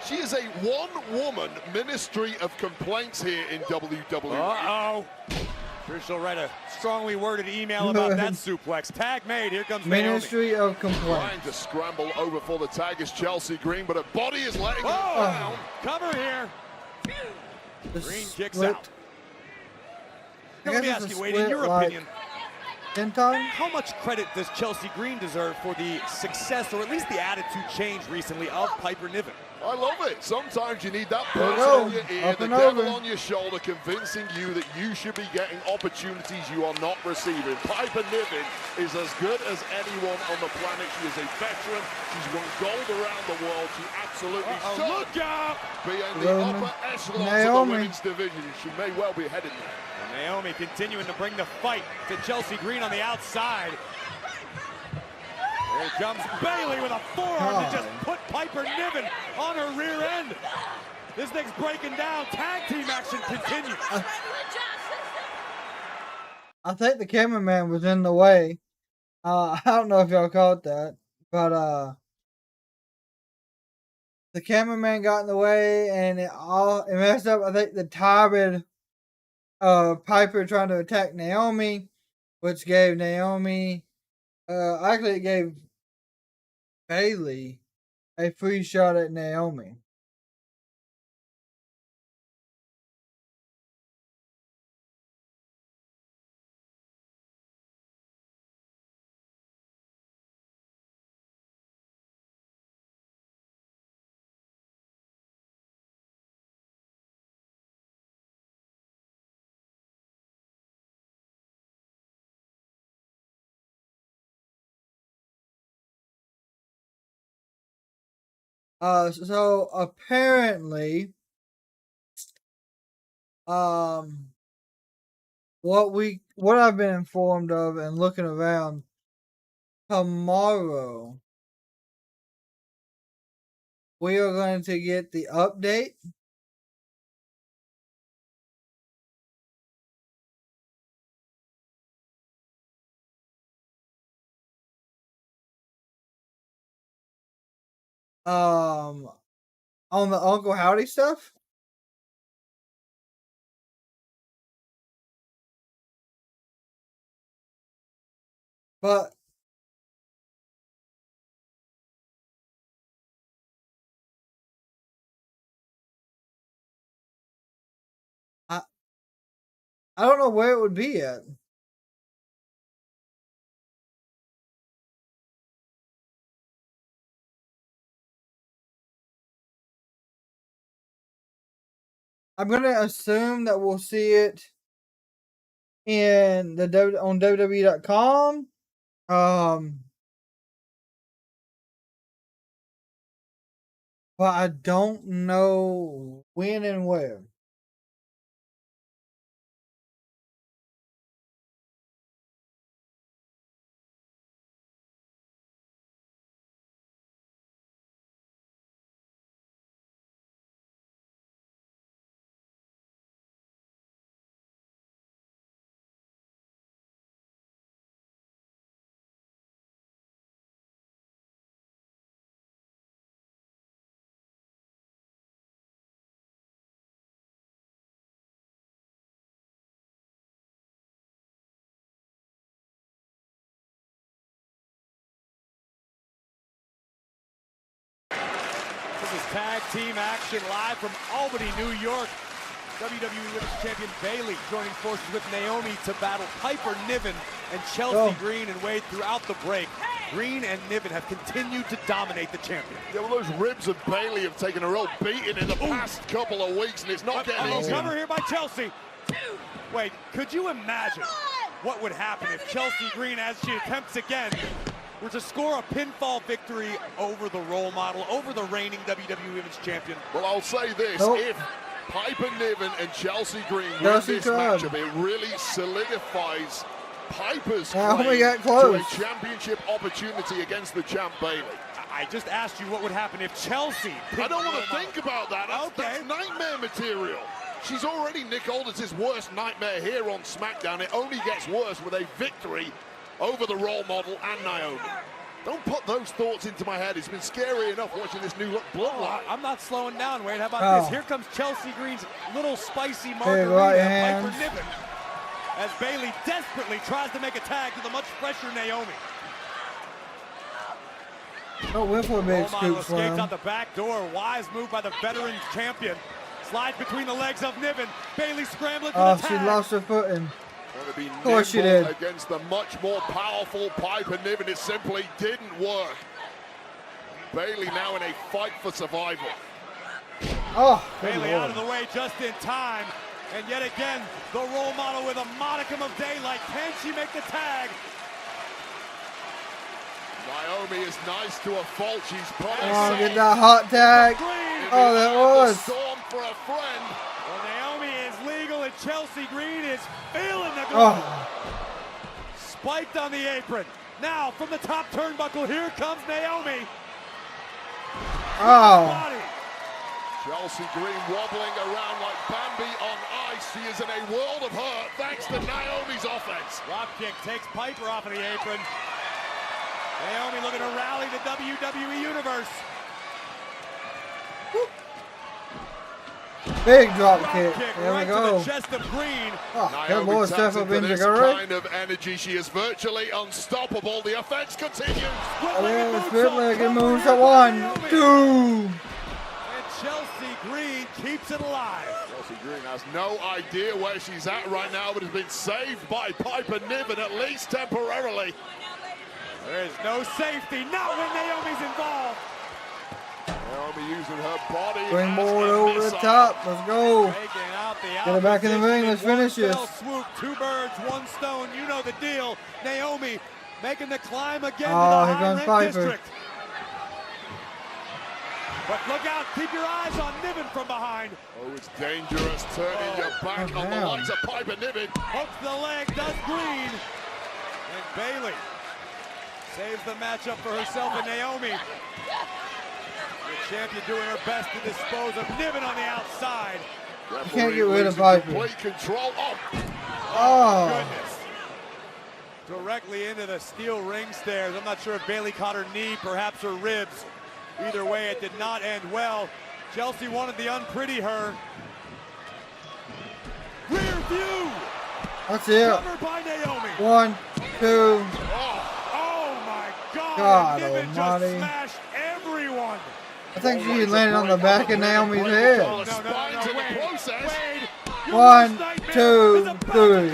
[SPEAKER 6] She is a one-woman ministry of complaints here in WWE.
[SPEAKER 14] Uh-oh. Sure she'll write a strongly worded email about that suplex. Tag made, here comes Naomi.
[SPEAKER 1] Ministry of Complaints.
[SPEAKER 6] Trying to scramble over for the tag is Chelsea Green, but her body is letting her down.
[SPEAKER 14] Cover here. Green kicks
[SPEAKER 1] split.
[SPEAKER 14] out. Let me ask you, Wade, in your opinion,
[SPEAKER 1] 10 times?
[SPEAKER 14] how much credit does Chelsea Green deserve for the success, or at least the attitude change recently, of Piper Niven?
[SPEAKER 6] I love it. Sometimes you need that
[SPEAKER 1] There we
[SPEAKER 6] person
[SPEAKER 1] go.
[SPEAKER 6] on your ear,
[SPEAKER 1] Up
[SPEAKER 6] the
[SPEAKER 1] and
[SPEAKER 6] devil
[SPEAKER 1] over.
[SPEAKER 6] on your shoulder, convincing you that you should be getting opportunities you are not receiving. Piper Niven is as good as anyone on the planet. She is a veteran. She's won gold around the world. She absolutely should
[SPEAKER 14] Look out!
[SPEAKER 6] be in the upper echelons of the
[SPEAKER 1] Naomi.
[SPEAKER 6] women's division. She may well be headed there.
[SPEAKER 14] Naomi continuing to bring the fight to Chelsea Green on the outside. Here comes Bayley with a forearm to just put Piper Niven on her rear end. This thing's breaking down. Tag team action continues.
[SPEAKER 1] I think the cameraman was in the way. I don't know if y'all caught that, but the cameraman got in the way and it messed up. I think the tired Piper trying to attack Naomi, which gave Naomi actually it gave Bayley a free shot at Naomi. So apparently, what I've been informed of and looking around, tomorrow we are going to get the update. On the Uncle Howdy stuff. But I don't know where it would be at. I'm gonna assume that we'll see it in the on WWE.com. But I don't know when and where.
[SPEAKER 14] This is tag team action live from Albany, New York. WWE Women's Champion Bayley joining forces with Naomi to battle Piper Niven and Chelsea Green and Wade throughout the break. Green and Niven have continued to dominate the champion.
[SPEAKER 6] Yeah, well, those ribs of Bayley have taken a real beating in the past couple of weeks, and it's not getting easy.
[SPEAKER 14] Cover here by Chelsea. Wait, could you imagine what would happen if Chelsea Green, as she attempts again, were to score a pinfall victory over the role model, over the reigning WWE Women's Champion?
[SPEAKER 6] Well, I'll say this. If Piper Niven and Chelsea Green win this matchup, it really solidifies Piper's claim to a championship opportunity against the champ Bayley.
[SPEAKER 14] I just asked you what would happen if Chelsea...
[SPEAKER 6] I don't want to think about that. That's nightmare material. She's already Nick Aldis' worst nightmare here on SmackDown. It only gets worse with a victory over the role model and Naomi. Don't put those thoughts into my head. It's been scary enough watching this new look bloodline.
[SPEAKER 14] I'm not slowing down, Wade. How about this? Here comes Chelsea Green's little spicy margarita, Piper Niven, as Bayley desperately tries to make a tag to the much fresher Naomi.
[SPEAKER 1] Went for a big scoop
[SPEAKER 14] escapes out the back door. Wise move by the veteran champion. Slides between the legs of Niven. Bayley scrambling for the tag.
[SPEAKER 1] She lost her footing.
[SPEAKER 6] Trying to be
[SPEAKER 1] of course she did.
[SPEAKER 6] Against the much more powerful Piper Niven. It simply didn't work. Bayley now in a fight for survival.
[SPEAKER 14] Bayley out of the way just in time. And yet again, the role model with a modicum of daylight. Can she make the tag?
[SPEAKER 6] Naomi is nice to a fault. She's probably
[SPEAKER 1] get that hot tag. Oh, that was.
[SPEAKER 6] Storm for a friend.
[SPEAKER 14] Well, Naomi is legal and Chelsea Green is feeling the glow. Spiked on the apron. Now from the top turnbuckle, here comes Naomi.
[SPEAKER 6] Chelsea Green wobbling around like Bambi on ice. She is in a world of hurt thanks to Naomi's offense.
[SPEAKER 14] Drop kick takes Piper off of the apron. Naomi looking to rally the WWE Universe.
[SPEAKER 1] Big drop kick. There
[SPEAKER 14] right
[SPEAKER 1] we go.
[SPEAKER 14] To the chest of Green.
[SPEAKER 1] Oh, good
[SPEAKER 6] Naomi
[SPEAKER 1] Lord,
[SPEAKER 6] taps
[SPEAKER 1] step up
[SPEAKER 6] into
[SPEAKER 1] in
[SPEAKER 6] this
[SPEAKER 1] Jagger.
[SPEAKER 6] kind of energy. She is virtually unstoppable. The offense continues.
[SPEAKER 1] Split legged moves at 1, 2.
[SPEAKER 14] And Chelsea Green keeps it alive.
[SPEAKER 6] Chelsea Green has no idea where she's at right now, but has been saved by Piper Niven, at least temporarily.
[SPEAKER 14] There is no safety, not when Naomi's involved.
[SPEAKER 6] Naomi using her body.
[SPEAKER 1] Springboard over the top. Let's go. Get her back in the ring. Let's finish this.
[SPEAKER 14] Swoop, 2 birds, 1 stone. You know the deal. Naomi making the climb again
[SPEAKER 1] Oh,
[SPEAKER 14] to the
[SPEAKER 1] here comes
[SPEAKER 14] high-ranked
[SPEAKER 1] Piper.
[SPEAKER 14] district. But look out, keep your eyes on Niven from behind.
[SPEAKER 6] Oh, it's dangerous turning your back on the likes of Piper Niven.
[SPEAKER 14] Hooks the leg, does Green. And Bailey saves the matchup for herself and Naomi. The champion doing her best to dispose of Niven on the outside.
[SPEAKER 1] You can't get rid of Piper.
[SPEAKER 6] Complete control.
[SPEAKER 1] Oh.
[SPEAKER 14] Goodness. Directly into the steel ring stairs. I'm not sure if Bailey caught her knee, perhaps her ribs. Either way, it did not end well. Chelsea wanted the unpretty her. Rear view.
[SPEAKER 1] That's it.
[SPEAKER 14] Covered by Naomi.
[SPEAKER 1] 1, 2.
[SPEAKER 14] Oh my God.
[SPEAKER 1] God
[SPEAKER 14] Niven just
[SPEAKER 1] almighty.
[SPEAKER 14] smashed everyone.
[SPEAKER 1] I think she landed on the back of Naomi's head.
[SPEAKER 14] No, Wade.
[SPEAKER 1] 1, 2, 3.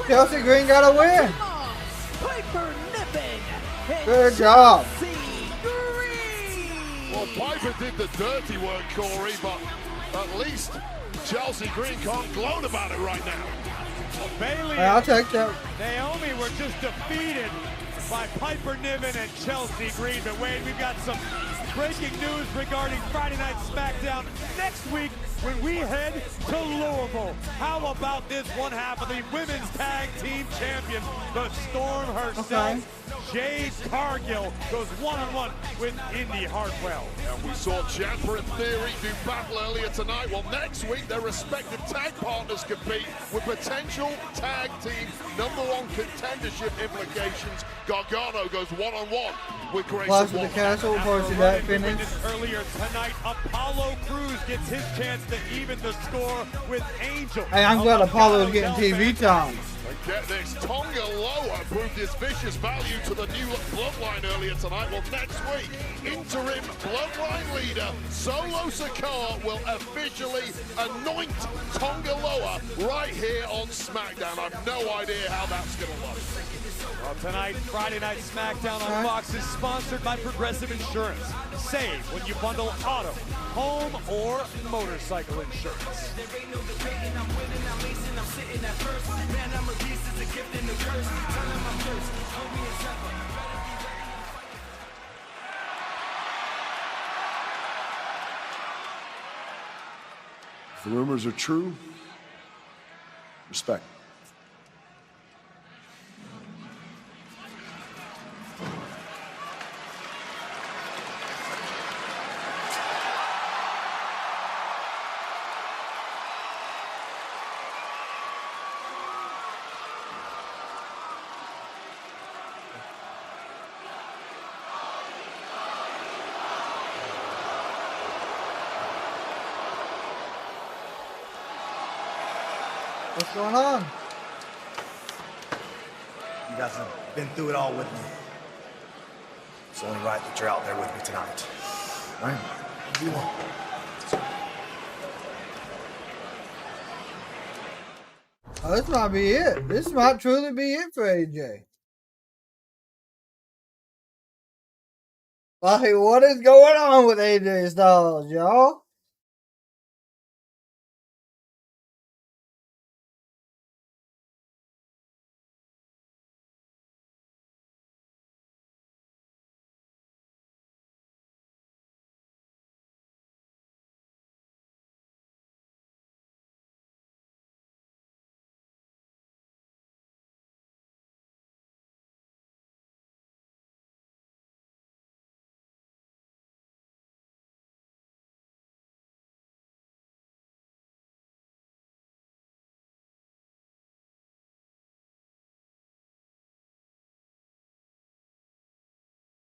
[SPEAKER 1] Chelsea Green got a win.
[SPEAKER 10] Piper Niven.
[SPEAKER 1] Good job.
[SPEAKER 6] Well, Piper did the dirty work, Corey, but at least Chelsea Green can't gloat about it right now.
[SPEAKER 14] Well, Bailey
[SPEAKER 1] Hey, I'll take that.
[SPEAKER 14] Naomi were just defeated by Piper Niven and Chelsea Green. But Wade, we've got some breaking news regarding Friday Night Smackdown next week when we head to Louisville. How about this one half of the women's tag team champion, the Storm herself? Jade Cargill goes one-on-one with Indy Hartwell.
[SPEAKER 6] And we saw Ciampa and Theory do battle earlier tonight. Well, next week, their respective tag partners compete with potential tag team #1 contendership implications. Gargano goes one-on-one with Grayson
[SPEAKER 1] Plus with
[SPEAKER 6] Waller.
[SPEAKER 1] the castle, posted that finish.
[SPEAKER 14] Earlier tonight, Apollo Crews gets his chance to even the score with Angel.
[SPEAKER 1] Hey, I'm glad Apollo's getting TV time.
[SPEAKER 6] And get this, Tonga Loa proved his vicious value to the new Bloodline earlier tonight. Well, next week, interim Bloodline leader Solo Sikoa will officially anoint Tonga Loa right here on SmackDown. I've no idea how that's going to look.
[SPEAKER 14] Well, tonight, Friday Night Smackdown on Fox is sponsored by Progressive Insurance. Save when you bundle auto, home, or motorcycle insurance.
[SPEAKER 8] If the rumors are true, respect.
[SPEAKER 1] What's going on?
[SPEAKER 12] You guys have been through it all with me. It's only right that you're out there with me tonight. All right? What do you want?
[SPEAKER 1] Oh, this might be it. This might truly be it for AJ. Like, what is going on with AJ Styles, y'all?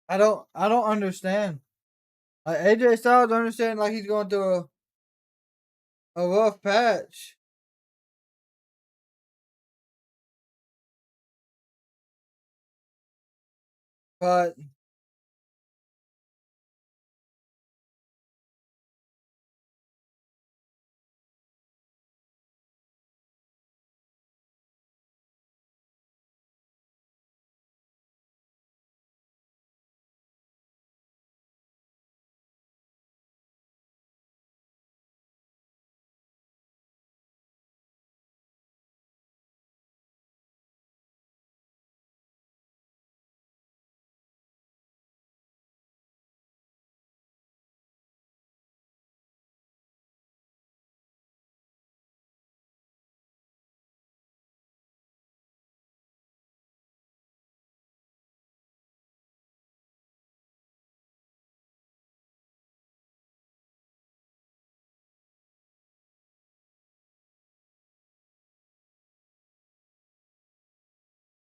[SPEAKER 1] I don't understand. Like AJ Styles, understand like he's going through a rough patch. But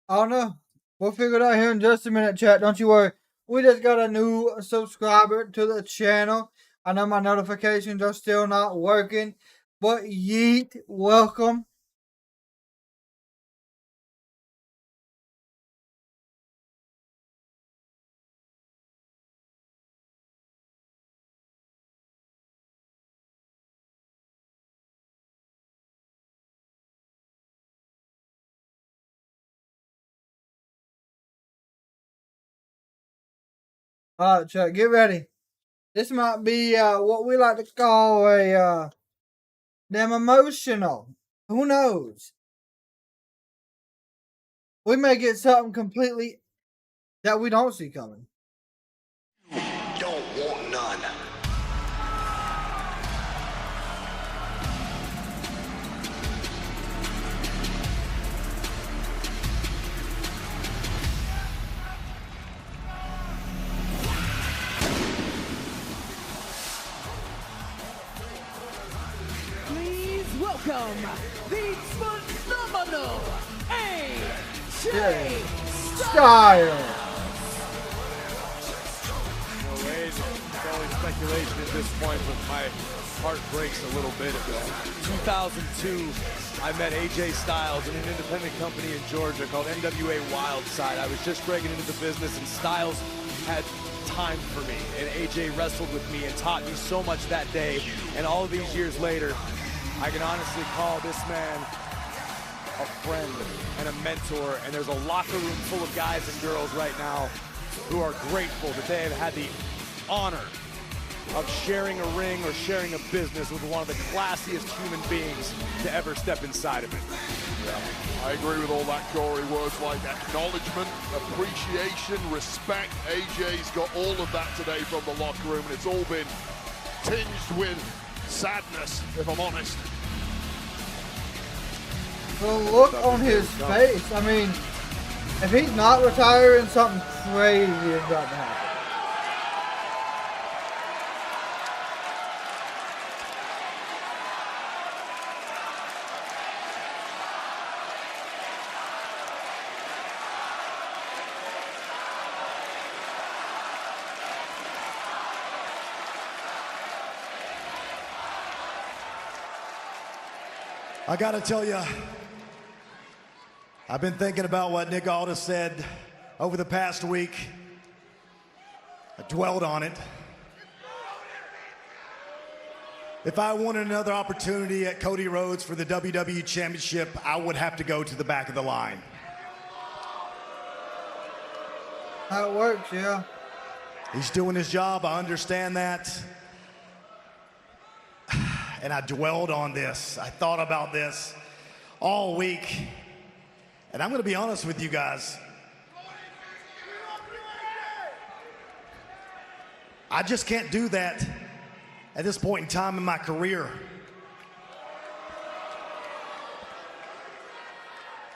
[SPEAKER 1] I don't know. We'll figure it out here in just a minute, chat. Don't you worry. We just got a new subscriber to the channel. I know my notifications are still not working, but yeet, welcome. Alright, chat, get ready. This might be what we like to call a damn emotional. Who knows? We may get something completely that we don't see coming.
[SPEAKER 2] Don't want none.
[SPEAKER 10] Please welcome the phenomenal AJ
[SPEAKER 1] Styles.
[SPEAKER 14] No way. It's only speculation at this point, but my heart breaks a little bit ago. 2002, I met AJ Styles in an independent company in Georgia called NWA Wildside. I was just breaking into the business, and Styles had time for me, and AJ wrestled with me and taught me so much that day. And all of these years later, I can honestly call this man a friend and a mentor, and there's a locker room full of guys and girls right now who are grateful that they have had the honor of sharing a ring or sharing a business with one of the classiest human beings to ever step inside of it.
[SPEAKER 6] Yeah, I agree with all that, Corey. Words like acknowledgement, appreciation, respect. AJ's got all of that today from the locker room, and it's all been tinged with sadness, if I'm honest.
[SPEAKER 1] The look on his face. I mean, if he's not retiring, something crazy is about to happen.
[SPEAKER 9] I gotta tell you, I've been thinking about what Nick Aldis said over the past week. I dwelled on it. If I wanted another opportunity at Cody Rhodes for the WWE Championship, I would have to go to the back of the line.
[SPEAKER 1] How it works, yeah.
[SPEAKER 9] He's doing his job, I understand that. And I dwelled on this. I thought about this all week. And I'm gonna be honest with you guys. I just can't do that at this point in time in my career.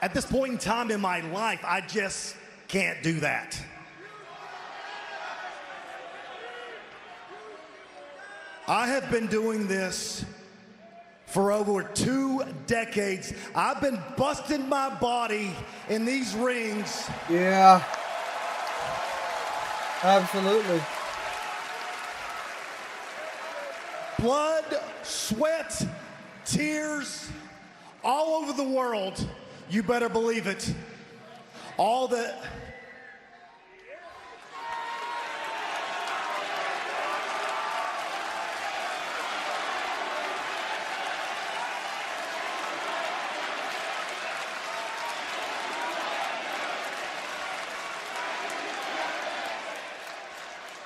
[SPEAKER 9] At this point in time in my life, I just can't do that. I have been doing this for over 2 decades. I've been busting my body in these rings.
[SPEAKER 1] Yeah. Absolutely.
[SPEAKER 9] Blood, sweat, tears, all over the world. You better believe it. All the...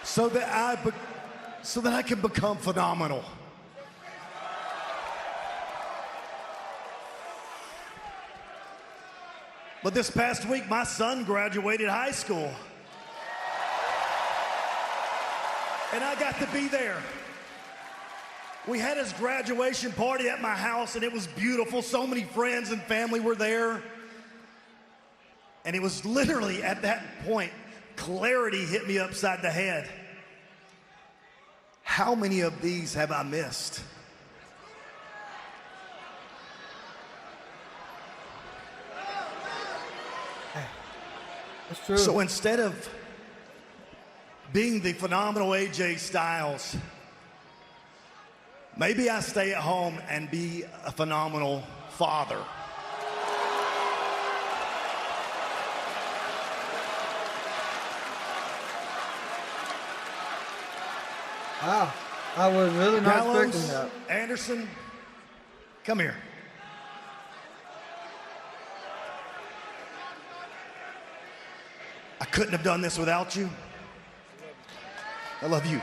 [SPEAKER 9] So that I can become phenomenal. But this past week, my son graduated high school. And I got to be there. We had his graduation party at my house, and it was beautiful. So many friends and family were there. And it was literally at that point, clarity hit me upside the head. How many of these have I missed?
[SPEAKER 1] That's true.
[SPEAKER 9] So instead of being the phenomenal AJ Styles, maybe I stay at home and be a phenomenal father.
[SPEAKER 1] Wow, I was really not
[SPEAKER 9] Gallows,
[SPEAKER 1] expecting that.
[SPEAKER 9] Anderson, come here. I couldn't have done this without you. I love you.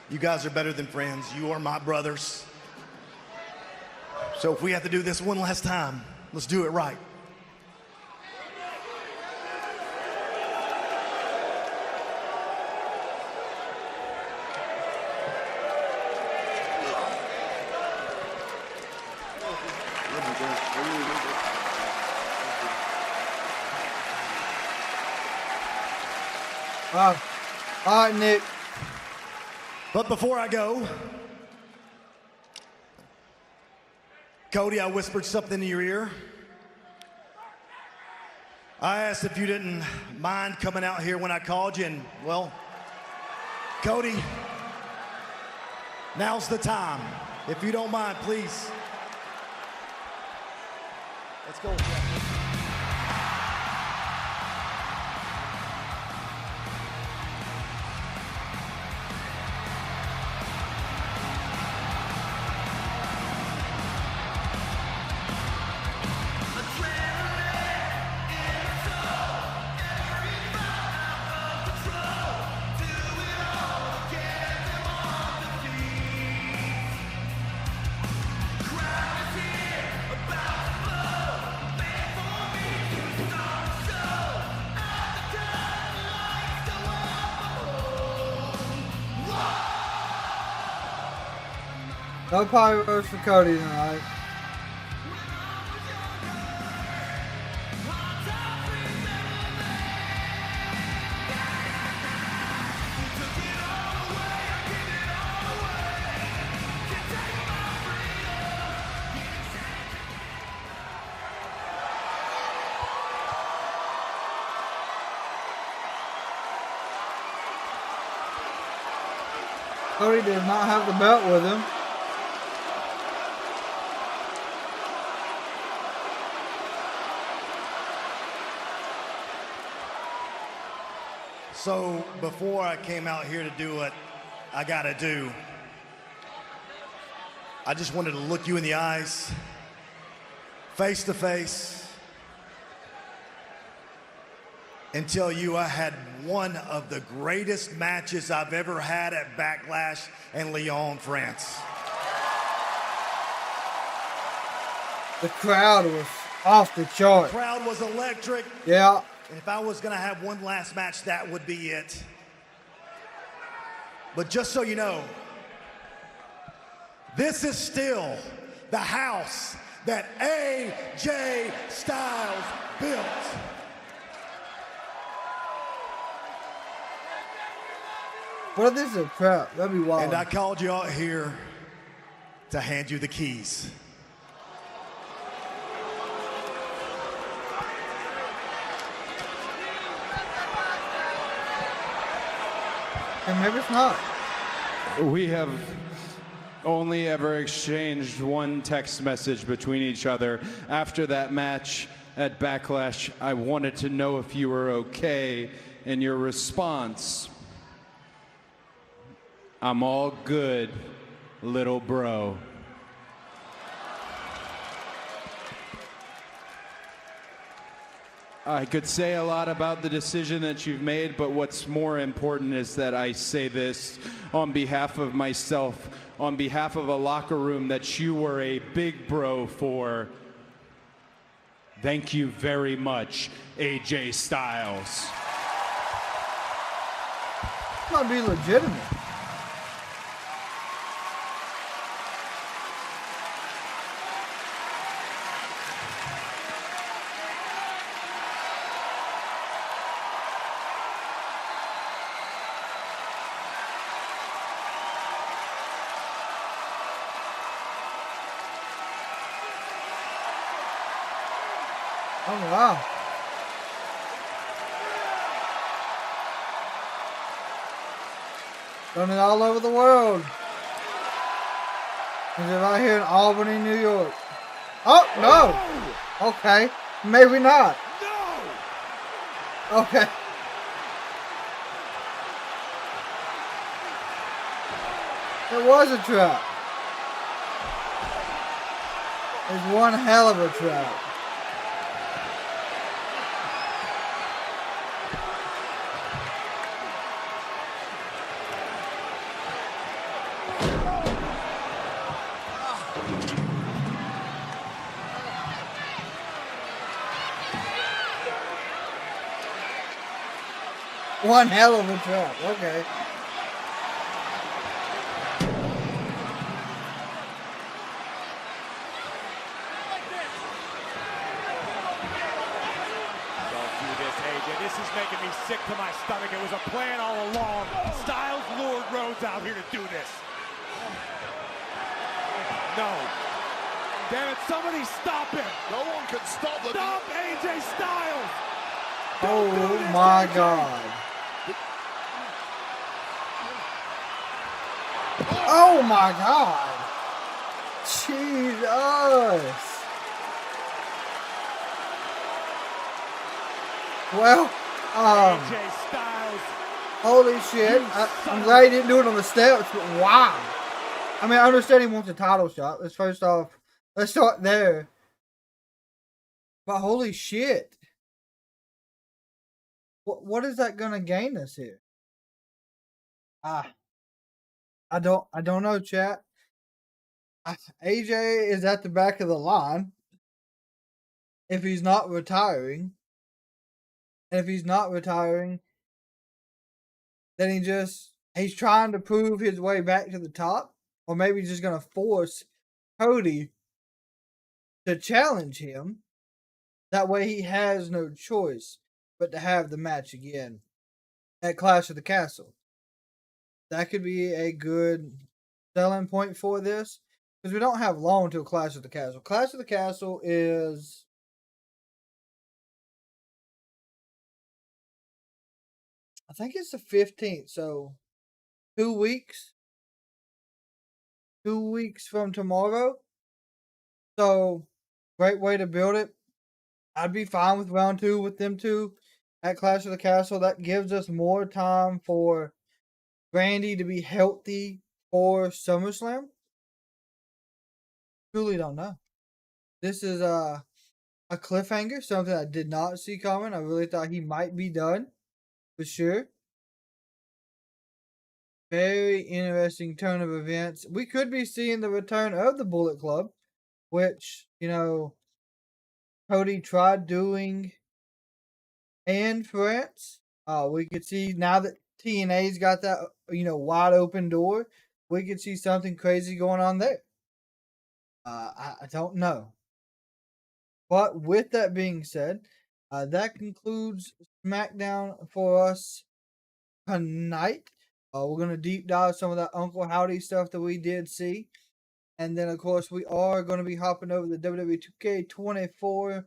[SPEAKER 9] You guys are better than friends. You are my brothers. So if we have to do this one last time, let's do it right.
[SPEAKER 1] Wow. All right, Nick.
[SPEAKER 9] But before I go, Cody, I whispered something in your ear. I asked if you didn't mind coming out here when I called you, and, well, Cody, now's the time. If you don't mind, please. Let's go.
[SPEAKER 1] No pyros for Cody tonight. Cody does not have the belt with him.
[SPEAKER 9] So before I came out here to do what I gotta do, I just wanted to look you in the eyes, face to face, and tell you I had one of the greatest matches I've ever had at Backlash in Lyon, France.
[SPEAKER 1] The crowd was off the chart.
[SPEAKER 9] The crowd was electric.
[SPEAKER 1] Yeah.
[SPEAKER 9] And if I was gonna have one last match, that would be it. But just so you know, this is still the house that AJ Styles built.
[SPEAKER 1] What if this is a trap? That'd be wild.
[SPEAKER 9] And I called you out here to hand you the keys.
[SPEAKER 1] And maybe it's not.
[SPEAKER 13] We have only ever exchanged one text message between each other. After that match at Backlash, I wanted to know if you were okay, and your response, "I'm all good, little bro." I could say a lot about the decision that you've made, but what's more important is that I say this on behalf of myself, on behalf of a locker room that you were a big bro for. Thank you very much, AJ Styles.
[SPEAKER 1] Might be legitimate. Oh, wow. Done it all over the world. Is it right here in Albany, New York? Oh, no. Okay. Maybe not. Okay. It was a trap. It's one hell of a trap. One hell of a trap. Okay.
[SPEAKER 4] This is making me sick to my stomach. It was a plan all along. Styles lured Rhodes out here to do this. No. Damn it, somebody stop him.
[SPEAKER 6] No one can stop them.
[SPEAKER 4] Stop AJ Styles.
[SPEAKER 1] Oh my God. Oh my God. Jesus. Well,
[SPEAKER 4] AJ Styles.
[SPEAKER 1] Holy shit. I'm glad he didn't do it on the steps, but wow. I mean, I understand he wants a title shot. Let's first off, let's start there. But holy shit. What is that gonna gain us here? I don't know, chat. AJ is at the back of the line. If he's not retiring. And if he's not retiring, then he's trying to prove his way back to the top. Or maybe he's just gonna force Cody to challenge him. That way he has no choice but to have the match again at Clash of the Castle. That could be a good selling point for this. Because we don't have long till Clash of the Castle. Clash of the Castle is... I think it's the 15th. So 2 weeks. 2 weeks from tomorrow. So great way to build it. I'd be fine with round 2 with them two at Clash of the Castle. That gives us more time for Brandy to be healthy for SummerSlam. Truly don't know. This is a cliffhanger, something I did not see coming. I really thought he might be done for sure. Very interesting turn of events. We could be seeing the return of the Bullet Club, which, you know, Cody tried doing in France. We could see now that TNA's got that, you know, wide open door, we could see something crazy going on there. I don't know. But with that being said, that concludes SmackDown for us tonight. We're going to deep dive some of that Uncle Howdy stuff that we did see. And then, of course, we are going to be hopping over the WWE 2K24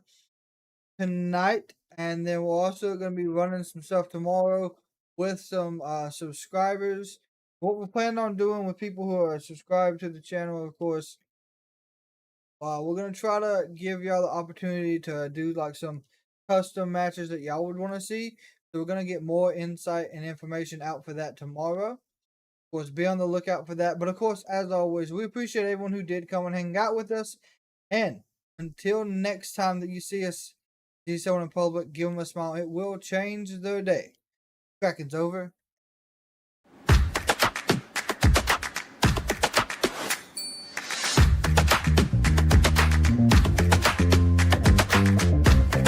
[SPEAKER 1] tonight. And then we're also going to be running some stuff tomorrow with some subscribers. What we're planning on doing with people who are subscribed to the channel, of course, we're going to try to give y'all the opportunity to do like some custom matches that y'all would want to see. So we're going to get more insight and information out for that tomorrow. Of course, be on the lookout for that. But of course, as always, we appreciate everyone who did come and hang out with us. And until next time that you see us, see someone in public, give them a smile. It will change their day. Kraken's over.